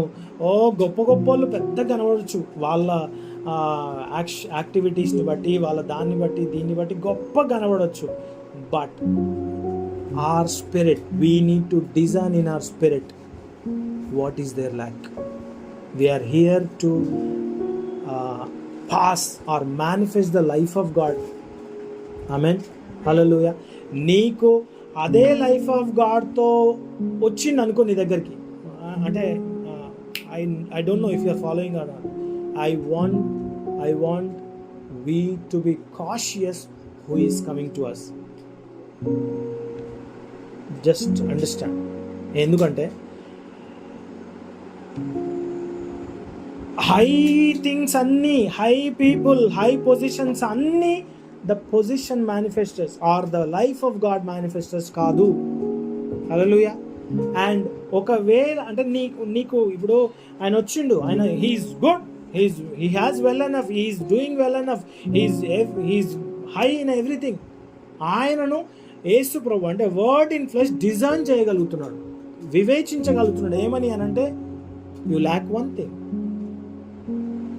గొప్ప గొప్ప వాళ్ళు పెద్ద కనబడచ్చు, వాళ్ళ యాక్టివిటీస్ని బట్టి, వాళ్ళ దాన్ని బట్టి దీన్ని బట్టి గొప్ప కనబడవచ్చు. But our spirit, we need to discern in our spirit what is their lack. We are here to pass or manifest the life of God. Amen, hallelujah. నీకు అదే లైఫ్ ఆఫ్ గాడ్తో వచ్చింది అనుకో నీ దగ్గరికి, అంటే I don't know if you are following or not. I want we to be cautious who is coming to us. Just understand. ఎందుకంటే high things అన్నీ, high people, high positions అన్నీ the position manifesters or the life of God manifesters కాదు. Hallelujah. And ఒకవేళ అంటే నీకు ఇప్పుడు ఆయన వచ్చిండు, ఆయన he is good, he has well enough, he is doing well enough, he is high in everything. ఆయనను యేసు ప్రభు అంటే వర్డ్ ఇన్ ఫ్లెష్ డిజైన్ చేయగలుగుతున్నాడు, వివేచించగలుగుతున్నాడు. ఏమని అనంటే you lack one thing,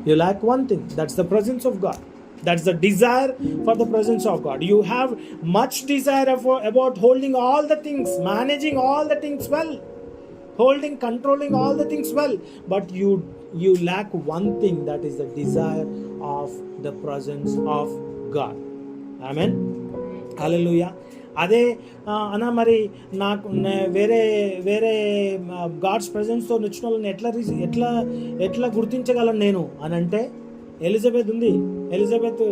you lack one thing, that's the presence of God. That's the desire for the presence of God. You have much desire about holding all the things, managing all the things well, controlling all the things well, but you lack one thing, that is the desire of the presence of God. Amen, hallelujah. అదే అన్న మరి నాకు వేరే God's ప్రెజెన్స్తో వచ్చిన వాళ్ళని ఎట్లా గుర్తించగలను నేను అని అంటే, ఎలిజబెత్ ఉంది. ఎలిజబెత్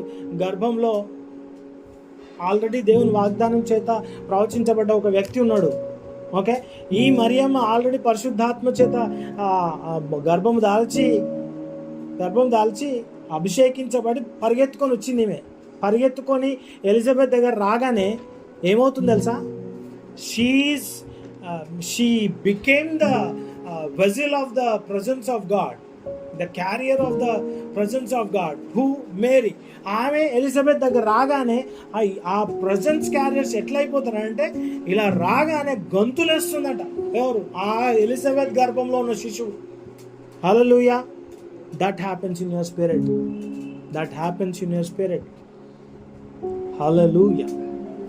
గర్భంలో ఆల్రెడీ దేవుని వాగ్దానం చేత ప్రవచించబడ్డ ఒక వ్యక్తి ఉన్నాడు. ఓకే, ఈ మరియమ్మ ఆల్రెడీ పరిశుద్ధాత్మ చేత గర్భం దాల్చి అభిషేకించబడి పరిగెత్తుకొని వచ్చింది. ఈమె పరిగెత్తుకొని ఎలిజబెత్ దగ్గర రాగానే ఏమవుతుంది తెలుసా? She became the vessel of the presence of God, the carrier of the presence of God. Who? Mary. ఆమె ఎలిజబెత్ దగ్గర రాగానే ఆ ప్రెజెన్స్ క్యారియర్స్ ఎట్లయిపోతారంటే ఇలా రాగానే గంతులేస్తుందట. ఎవరు? ఆ ఎలిజబెత్ గర్భంలో ఉన్న శిశువు. Hallelujah. That happens in your spirit, that happens in your spirit. Hallelujah,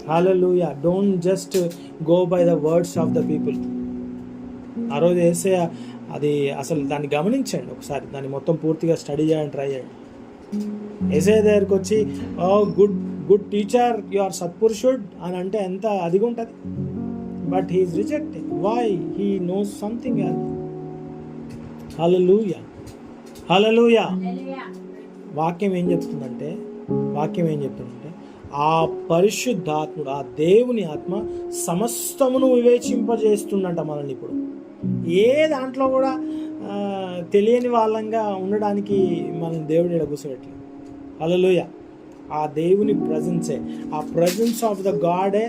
hallelujah. Don't just go by the words of the people. ఆ రోజు యేసయ్య అది అసలు దాన్ని గమనించండి ఒకసారి, దాన్ని మొత్తం పూర్తిగా స్టడీ చేయడానికి ట్రై చేయండి. యేసయ్య దగ్గరికి వచ్చి గుడ్ టీచర్, యు ఆర్ సత్పురుషుడ్ అని అంటే ఎంత అదిగా ఉంటుంది. But he is rejecting. Why? He knows something else. Hallelujah, hallelujah. వాక్యం ఏం చెప్తుందంటే ఆ పరిశుద్ధాత్ముడు, ఆ దేవుని ఆత్మ సమస్తమును వివేచింపజేస్తుందంట మనల్ని. ఇప్పుడు ఏ దాంట్లో కూడా తెలియని వాళ్ళంగా ఉండడానికి మనం దేవుడు ఇక్కడ కూర్చోబెట్టలేదు. హల్లెలూయా. ఆ దేవుని ప్రజెన్సే, ఆ ప్రజెన్స్ ఆఫ్ ద గాడే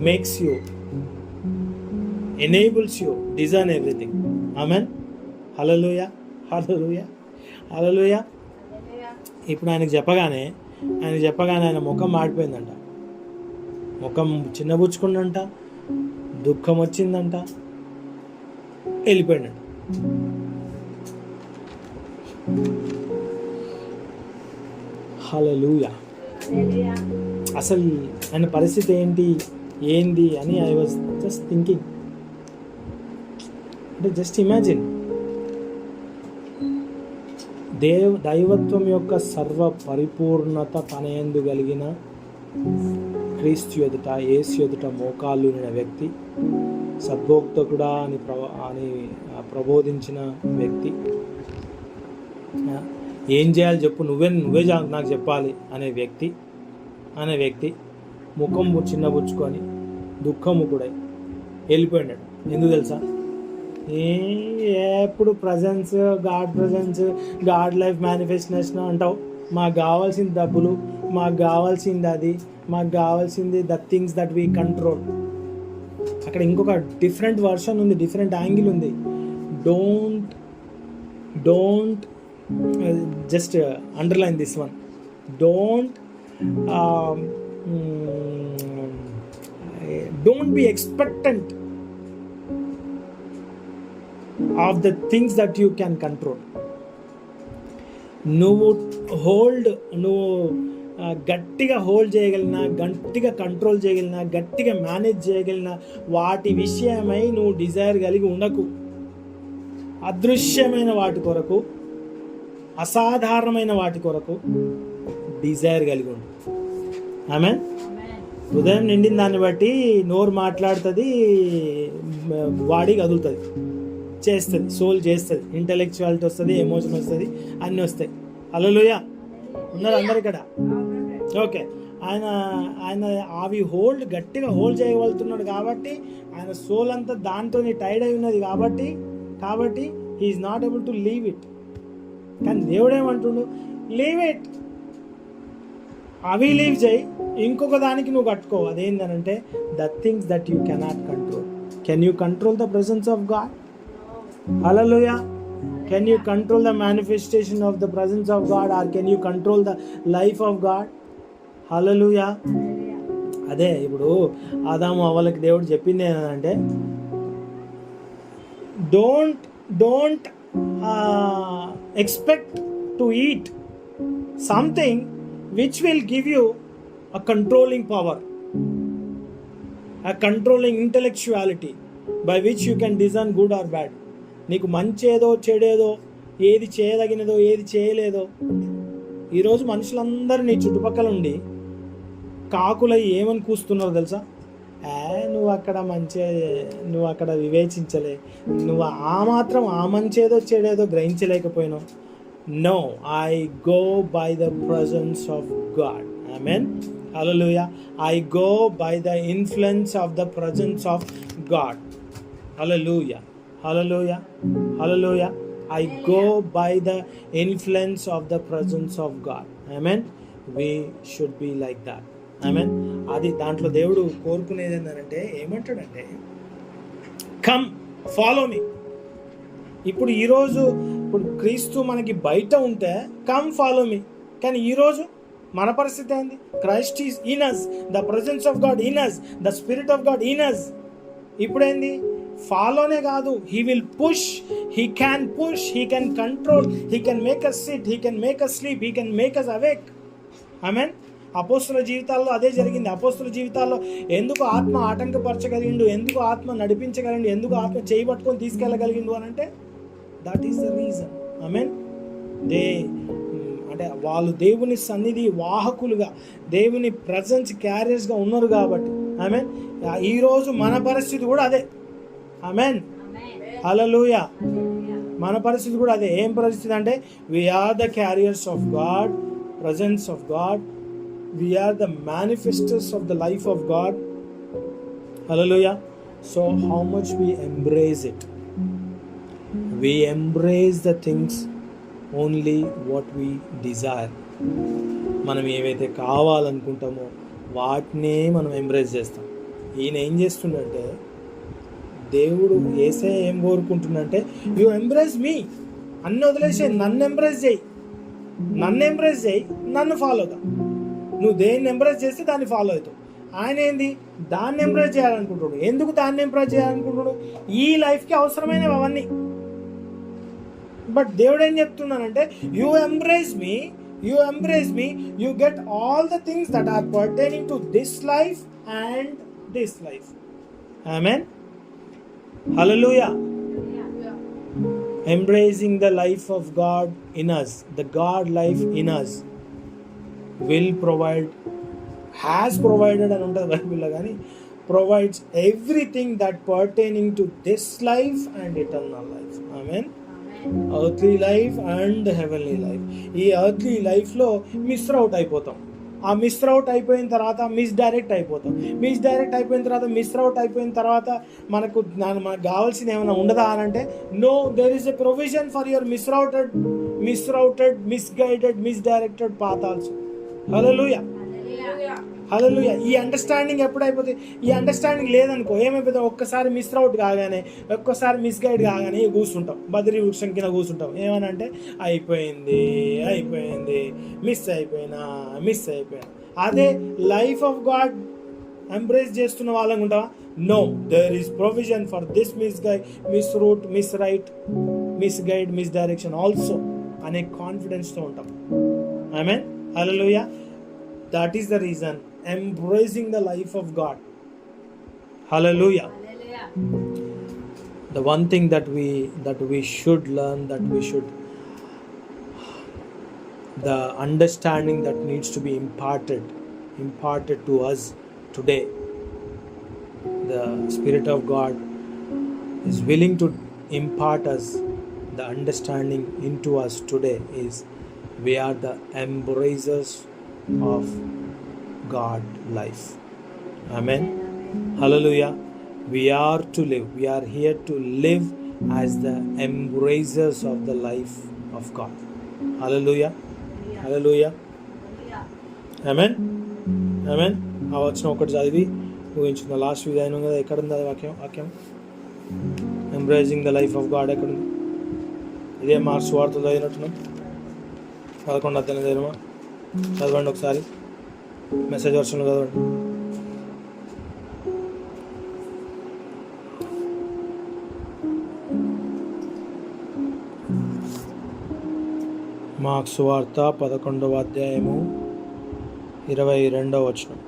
makes you, enables you design everything. Amen. Hallelujah, hallelujah, hallelujah. ఇప్పుడు ఆయనకు చెప్పగానే ఆయన ముఖం మాడిపోయిందంట, ముఖం చిన్నబుచ్చుకుందంట, దుఃఖం వచ్చిందంట, వెళ్ళిపోయిందంట. హల్లెలూయా. అసలు ఆయన పరిస్థితి ఏంది అని ఐ వాజ్ జస్ట్ థింకింగ్. అంటే జస్ట్ ఇమాజిన్, దైవత్వం యొక్క సర్వ పరిపూర్ణత తన యందు కలిగిన క్రీస్తు ఎదుట, యేసు ఎదుట మోకాళ్ళు ఉన్న వ్యక్తి, సద్భోక్తకుడా అని ప్రబోధించిన వ్యక్తి, ఏం చేయాలి చెప్పు, నువ్వే నాకు చెప్పాలి అనే వ్యక్తి ముఖం చిన్నబుచ్చుకొని దుఃఖముకుడై వెళ్ళిపోయినాడు. ఎందుకు తెలుసా? ఎప్పుడు ప్రజెన్స్, గాడ్ లైఫ్ మేనిఫెస్టేషన్ అంటావు. మాకు కావాల్సింది డబ్బులు, మాకు కావాల్సింది అది, మాకు కావాల్సింది the things that we control. అక్కడ ఇంకొక డిఫరెంట్ వర్షన్ ఉంది, డిఫరెంట్ యాంగిల్ ఉంది. Don't just underline this one. Don't be expectant of the things that you can control. నువ్వు గట్టిగా హోల్డ్ చేయగలిగిన, గట్టిగా కంట్రోల్ చేయగలిగిన, గట్టిగా మేనేజ్ చేయగలిగిన వాటి విషయమై నువ్వు డిజైర్ కలిగి ఉండకు. అదృశ్యమైన వాటి కొరకు, అసాధారణమైన వాటి కొరకు డిజైర్ కలిగి ఉండు. ఆమేన్. హృదయం నిండిన దాన్ని బట్టి నోరు మాట్లాడుతుంది, బాడీ కదులుతుంది, చేస్తుంది, సోల్ చేస్తుంది, ఇంటెలెక్చువాలిటీ వస్తుంది, ఎమోషన్ వస్తుంది, అన్నీ వస్తాయి. హల్లెలూయా. ఉన్నారు అందరు ఇక్కడ? ఓకే. ఆయన అవి గట్టిగా హోల్డ్ చేయగలుగుతున్నాడు కాబట్టి, ఆయన సోల్ అంతా దాంతో టైడ్ అయి ఉన్నది కాబట్టి he is not able to leave it. కానీ దేవుడు ఏమంటుండు? Leave it. అవి లీవ్ చేయి, ఇంకొక దానికి నువ్వు కట్టుకో. అదేంటనంటే the things that you cannot control. Can you control the presence of God? Hallelujah. Can you control the manifestation of the presence of God, or can you control the life of God? Hallelujah. అదే ఇప్పుడు ఆదాము అవ్వలకి దేవుడు చెప్పింది ఏంటంటే, don't expect to eat something which will give you a controlling power, a controlling intellectuality by which you can design good or bad. నీకు మంచేదో చెడేదో, ఏది చేయదగినదో ఏది చేయలేదో. ఈరోజు మనుషులందరూ నీ చుట్టుపక్కల ఉండి కాకులై ఏమని కూస్తున్నారో తెలుసా? నువ్వు అక్కడ వివేచించలే, నువ్వు ఆ మంచేదో చెడేదో గ్రహించలేకపోయినావు. No, I go by the presence of God. Amen. Hallelujah. I go by the influence of the presence of God. Hallelujah, hallelujah, hallelujah. I go by the influence of the presence of God. Amen. We should be like that. Amen. అది దాంట్లో దేవుడు కోరుకునేది ఏంటంటే, ఏమంటాడంటే, come follow me. ఇప్పుడు క్రీస్తు మనకి బయట ఉంటే కమ్ ఫాలో మీ. కానీ ఈరోజు మన పరిస్థితి ఏంది? Christ is in us, the presence of God in us, the spirit of God in us. ఇప్పుడేంది? ఫాలోనే కాదు, he will push, he can control, he can make us sit, he can make us sleep, he can make us awake. Amen. అపోస్తుల జీవితాల్లో అదే జరిగింది. అపోస్తుల జీవితాల్లో ఎందుకు ఆత్మ ఆటంకపరచగలిగిండు, ఎందుకు ఆత్మ నడిపించగలిగిండు, ఎందుకు ఆత్మ చేయి పట్టుకొని తీసుకెళ్ళగలిగిండు అని అంటే, దట్ ఈస్ ద రీజన్. ఆమేన్. అంటే వాళ్ళు దేవుని సన్నిధి వాహకులుగా, దేవుని ప్రజెన్స్ క్యారియర్స్గా ఉన్నారు కాబట్టి. ఆమేన్. ఈరోజు మన పరిస్థితి కూడా అదే. ఆమేన్. హల్లెలూయా. మన పరిస్థితి కూడా అదే. ఏం పరిస్థితి అంటే, we are the carriers of God, presence of God. We are the manifestors of the life of God. Hallelujah. So how much we embrace it. We embrace the things only what we Dzire. మనం ఏవైతే కావాలనుకుంటామో వాటినే మనం embrace చేస్తాం. ఈయన ఏం చేస్తుండంటే, దేవుడు ఏసే ఏం కోరుకుంటుండంటే, యు ఎంబ్రేస్ మీ, అన్ని వదిలేసే నన్ను ఎంబ్రేస్ చేయి, నన్ను ఫాలో అవుతా. నువ్వు దేన్ని ఎంబ్రేస్ చేస్తే దాన్ని ఫాలో అవుతావు. ఆయన ఏంది, దాన్ని ఎంప్రెస్ చేయాలనుకుంటున్నాడు. ఎందుకు దాన్ని ఎంప్రెస్ చేయాలనుకుంటున్నాడు? ఈ లైఫ్కి అవసరమైనవి అవన్నీ. బట్ దేవుడు ఏం చెప్తున్నానంటే, you embrace me, you get all the things that are pertaining to this life and this life. Amen, hallelujah. Embracing the life of God in us, the God life in us will provide, has provided అని ఉంటుంది బైబిల్లో, కానీ provides everything that pertaining to this life and eternal life. Amen. Earthly life and heavenly life. ఈ earthly లైఫ్లో miss out అయిపోతాం. ఆ miss out అయిపోయిన తర్వాత మిస్డైరెక్ట్ అయిపోతాం. మిస్ అవుట్ అయిపోయిన తర్వాత మనకు కావాల్సిన ఏమైనా ఉండదా అని అంటే, no, there is a provision for your misrouted, misguided, misdirected path also. Hallelujah, hallelujah. ఈ అండర్స్టాండింగ్ ఎప్పుడైపోతుంది? ఈ అండర్స్టాండింగ్ లేదనుకో ఏమైపోతుంది? ఒక్కసారి మిస్ అవుట్ కాగానే, ఒక్కసారి మిస్గైడ్ కాగానే కూర్చుంటాం, బద్రీ వృక్షం కింద కూర్చుంటాం. ఏమనంటే, అయిపోయింది, మిస్ అయిపోయినా. అదే లైఫ్ ఆఫ్ గాడ్ ఎంబ్రేస్ చేస్తున్న వాళ్ళని ఉంటావా? No, there is provision for this misroute, misright, misguide, misdirection also అనే కాన్ఫిడెన్స్తో ఉంటాం. ఆమేన్, హల్లెలూయా. That is the reason embracing the life of God. Hallelujah. The one thing that we should learn, the understanding that needs to be imparted to us today. The Spirit of God is willing to impart us the understanding into us today. Is we are the embracers of God life. Amen. Hallelujah. We are here to live as the embracers of the life of God. Hallelujah. Amen. ఆ వచ్చిన ఒకటి చదివి ఊహించుకున్న last week అయినా కదా, ఎక్కడ ఉంది అది వాక్యం? Embracing the life of God ఎక్కడుంది? ఇదే మార్క్స్ వార్తలు చదివినట్టున్నాం. 11వ అధ్యాయం చదవండి ఒకసారి, మెసేజ్ వర్షన్లో చదవండి. మార్క్స్ వార్త 11వ అధ్యాయము 22వ వచనం.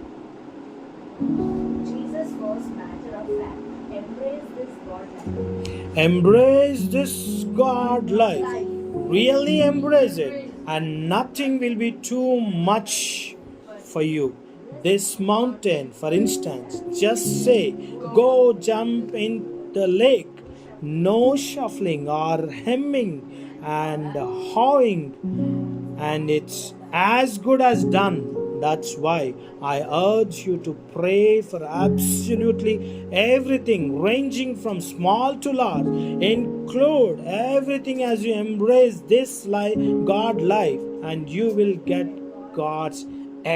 Embrace this God life. Really embrace it. And nothing will be too much for you. This mountain, for instance, just say, go jump in the lake. No shuffling or hemming and hawing, and it's as good as done. That's why I urge you to pray for absolutely everything, ranging from small to large. Include everything as you embrace this God life, and you will get God's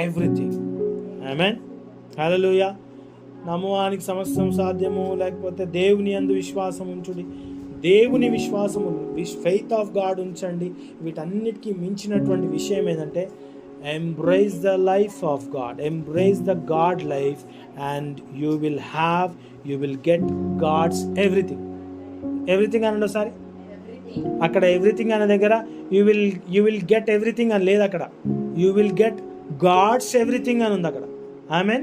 everything. Amen. Hallelujah. నమ్మువానికి సమస్తం సాధ్యము. లేకపోతే దేవుని యందు విశ్వాసం ఉంచుడి. దేవుని విశ్వాసము, faith of God ఉంచండి. వీటన్నిటికీ మించినటువంటి విషయం ఏంటంటే, embrace the life of God, embrace the God life, and you will get God's everything. అనండి ఒకసారి. అక్కడ ఎవ్రీథింగ్ అనే దగ్గర you will get everything అని లేదు. అక్కడ you will get God's everything అని ఉంది అక్కడ. Amen.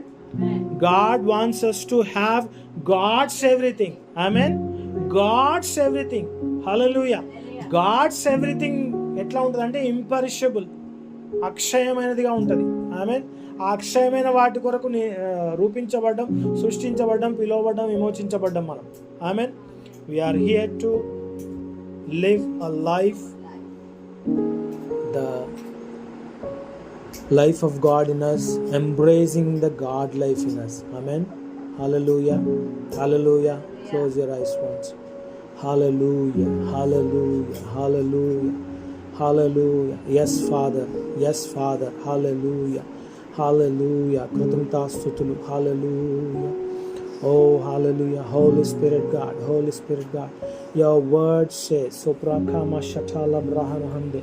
God wants us to have God's everything. Amen. God's everything. Hallelujah. God's everything ఎట్లా ఉంటుందంటే, ఇంపరిషబుల్, అక్షయమైనదిగా ఉంటుంది. ఆమేన్. ఆ అక్షయమైన వాటి కొరకు రూపించబడ్డం, సృష్టించబడ్డం, పిలువబడ్డం, విమోచించబడ్డం మనం. Amen. We're here to live a life, the life of God in us, embracing the God life in us. Amen. Hallelujah. Close your eyes once. Hallelujah. Hallelujah. Yes, Father. Yes, Father. Hallelujah. Hallelujah. కృతజ్ఞతాస్తుతులు. Hallelujah. Oh, hallelujah. Holy Spirit God. Holy Spirit God. Your word says, Soprakama Shatalam Rahanahande,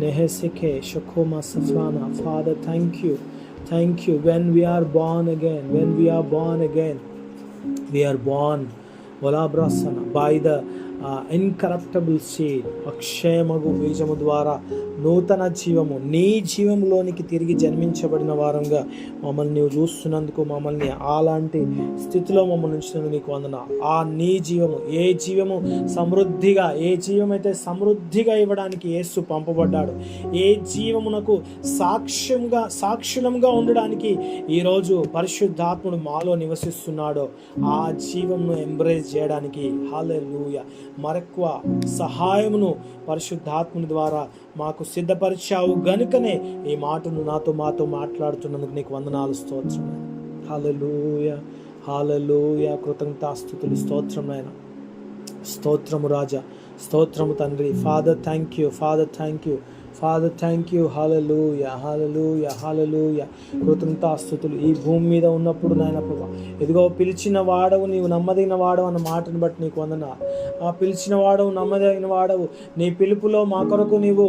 Nehesike Shakoma Saflana. Father, thank you. Thank you. When we are born again, we are born Valabrasana by the incorruptible seed, అక్షయమగు బీజము ద్వారా నూతన జీవము, నీ జీవంలోనికి తిరిగి జన్మించబడిన వారంగా మమ్మల్ని నీవు చూస్తున్నందుకు, మమ్మల్ని అలాంటి స్థితిలో మమ్మల్ని ఉంచినందుకు నీకు వందనాలు. ఆ నీ జీవము, ఏ జీవమైతే సమృద్ధిగా ఇవ్వడానికి యేసు పంపబడ్డాడు, ఏ జీవమునకు సాక్షులంగా ఉండడానికి ఈరోజు పరిశుద్ధాత్ముడు మాలో నివసిస్తున్నాడో ఆ జీవమును ఎంబ్రేస్ చేయడానికి హల్లెలూయా మరెక్కువ సహాయమును పరిశుద్ధాత్ముని ద్వారా మాకు సిద్ధపరిచావు గనుకనే ఈ మాటను మాతో మాట్లాడుతున్నందుకు నీకు వందనాలు, స్తోత్రం. హల్లెలూయా హల్లెలూయా. కృతజ్ఞతాస్తుతులు, స్తోత్రం నాయన, స్తోత్రము రాజా, స్తోత్రము తండ్రి. Father thank you, father thank you, father thank you. Hallelujah hallelujah hallelujah. కృతజ్ఞతాస్తుతులు. ఈ భూమి మీద ఉన్నప్పుడు నాయన ప్రభా, ఇదిగో పిలిచిన వాడవు, నీవు నమ్మదగిన వాడవు అన్న మాటను బట్టి నీకు వందనాలు. ఆ పిలిచిన వాడవు, నమ్మదగిన వాడవు. నీ పిలుపులో మా కొరకు నీవు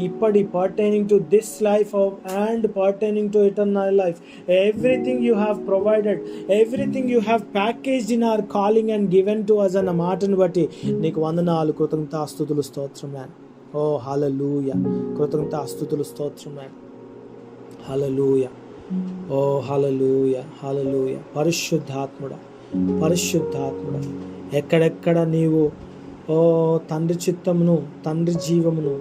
ఇప్పటి pertaining to this life and pertaining to eternal life, everything you have provided, everything you have packaged in our calling and given to us అన్న మాటను బట్టి నీకు వందనాలు, కృతజ్ఞతాస్తుతులు, స్తోత్రం నాయన. ఓ హల్లెలూయా. కృతజ్ఞతాస్తుతులు, స్తోత్రం నాయన. హల్లెలూయా. ఓ హల్లెలూయా హల్లెలూయా. పరిశుద్ధాత్ముడా, ఎక్కడెక్కడ నీవు తండ్రి చిత్తమును, తండ్రి జీవమును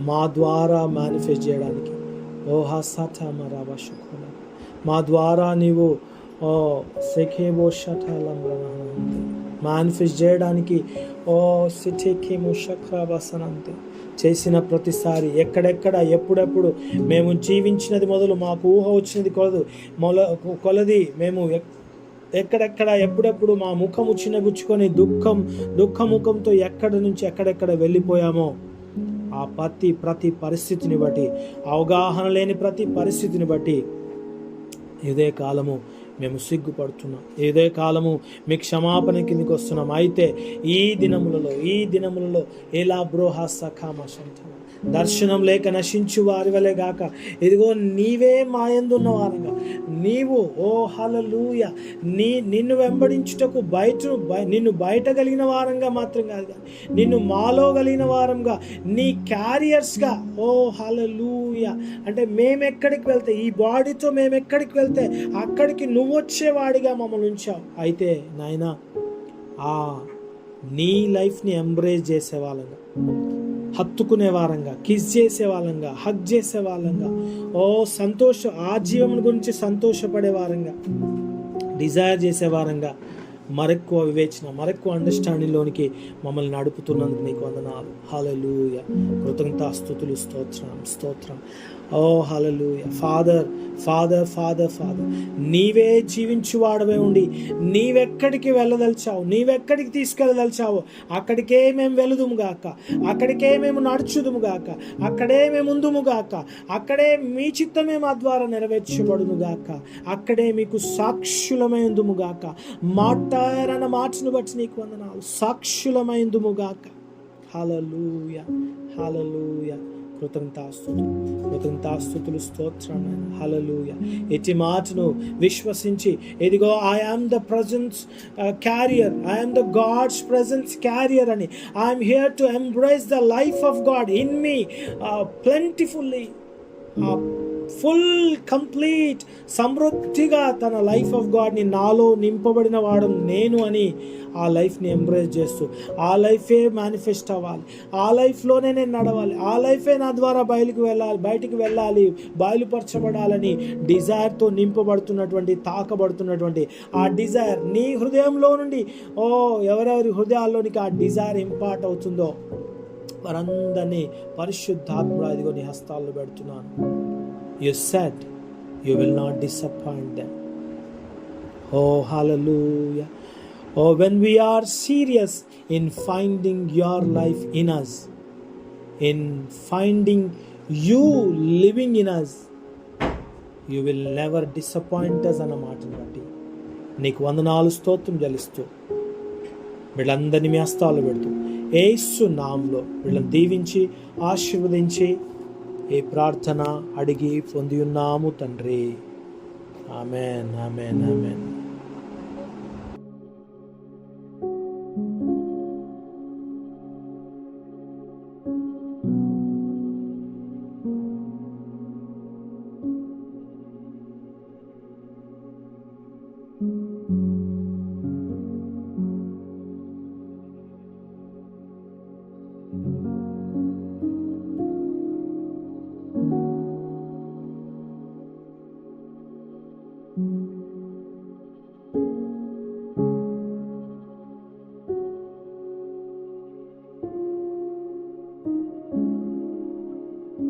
మా ద్వారా మేనిఫెస్ట్ చేయడానికి, మా ద్వారా నీవు మేనిఫెస్ట్ చేయడానికి చేసిన ప్రతిసారి, ఎక్కడెక్కడ ఎప్పుడెప్పుడు మేము జీవించినది మొదలు మాకు ఊహ వచ్చినది కొలది మేము ఎక్కడెక్కడ ఎప్పుడెప్పుడు మా ముఖము చిన్నగుచ్చుకొని దుఃఖముఖంతో ఎక్కడి నుంచి ఎక్కడెక్కడ వెళ్ళిపోయామో ఆ ప్రతి పరిస్థితిని బట్టి, అవగాహన లేని ప్రతి పరిస్థితిని బట్టి ఇదే కాలము మేము సిగ్గుపడుతున్నాం, ఇదే కాలము మీ క్షమాపణ కిందికి వస్తున్నాం. అయితే ఈ దినములలో ఎలా బ్రోహాసకామశంత దర్శనం లేక నశించు వారి వలె గాక, ఇదిగో నీవే మాయందున్న వారంగా, నీవు హల్లెలూయా నిన్ను వెంబడించుటకు నిన్ను బయట కలిగిన వారంగా మాత్రం కాదు కానీ నిన్ను మాలో కలిగిన వారంగా, నీ క్యారియర్స్గా హల్లెలూయా. అంటే మేమెక్కడికి వెళ్తే, ఈ బాడీతో మేమెక్కడికి వెళ్తే అక్కడికి నువ్వు వచ్చేవాడిగా మమ్మల్ని ఉంచావు. అయితే నాయనా నీ లైఫ్ని ఎంబ్రేస్ చేసే వాళ్ళంగా, హత్తుకునే వారంగా, కిస్ చేసే వాళ్ళంగా, హగ్ చేసే వాళ్ళంగా, ఆ జీవం గురించి సంతోషపడే వారంగా, డిజైర్ చేసే వారంగా, మరెక్కువ వివేచన, మరెక్కువ అండర్స్టాండింగ్లోనికి మమ్మల్ని నడుపుతున్నందుకు నీకు వందనాలు. హల్లెలూయా. కృతజ్ఞతాస్తుతులు, స్తోత్రం. హల్లెలూయా. ఫాదర్ నీవే జీవించువాడవే ఉండి నీవెక్కడికి వెళ్ళదలిచావు, నీవెక్కడికి తీసుకెళ్ళదలిచావు అక్కడికే మేము వెళుదుముగాక, అక్కడికే మేము నడుచుదుముగాక, అక్కడే మేము ఉందుముగాక, అక్కడే మీ చిత్తమే మా ద్వారా నెరవేర్చబడునుగాక, అక్కడే మీకు సాక్షులమైందుముగాక. మాట్లాడన్న మాటను బట్టి నీకు వందనాలు, సాక్షులమైందుముగాక. హల్లెలూయా హల్లెలూయా. కృతజ్ఞతాస్తుతులు, స్తోత్రం. హల్లెలూయా. ఇట్టి మాటను విశ్వసించి, ఇదిగో I am the presence carrier, I am the God's presence carrier అని, I'm here to embrace the life of God in me plentifully, full complete సమృద్ధిగా తన లైఫ్ ఆఫ్ గాడ్ని నాలో నింపబడిన వాడు నేను అని ఆ లైఫ్ని ఎంబ్రేస్ చేస్తూ, ఆ లైఫే మేనిఫెస్ట్ అవ్వాలి, ఆ లైఫ్లోనే నేను నడవాలి, ఆ లైఫే నా ద్వారా బయటికి వెళ్ళాలి, బయలుపరచబడాలని డిజైర్తో నింపబడుతున్నటువంటి, తాకబడుతున్నటువంటి ఆ డిజైర్ నీ హృదయంలో నుండి ఎవరెవరి హృదయాల్లోనికి ఆ డిజైర్ ఇంపార్ట్ అవుతుందో వారందరినీ పరిశుద్ధాత్ముడు ఇదిగో నీ హస్తాల్లో పెడుతున్నాను. You said you will not disappoint them. Hallelujah. When we are serious in finding your life in us, in finding you living in us. You will never disappoint us అన్న మాటను బట్టి నీకు వందనాలు స్తోత్రం చెల్లిస్తూ వీళ్ళందరినీ మీ హస్తాలు పెడుతూ యేసు నామములో వీళ్ళని దీవించి ఆశీర్వదించి ఈ ప్రార్థన అడిగి పొంది ఉన్నాము తండ్రి. Amen, amen, amen.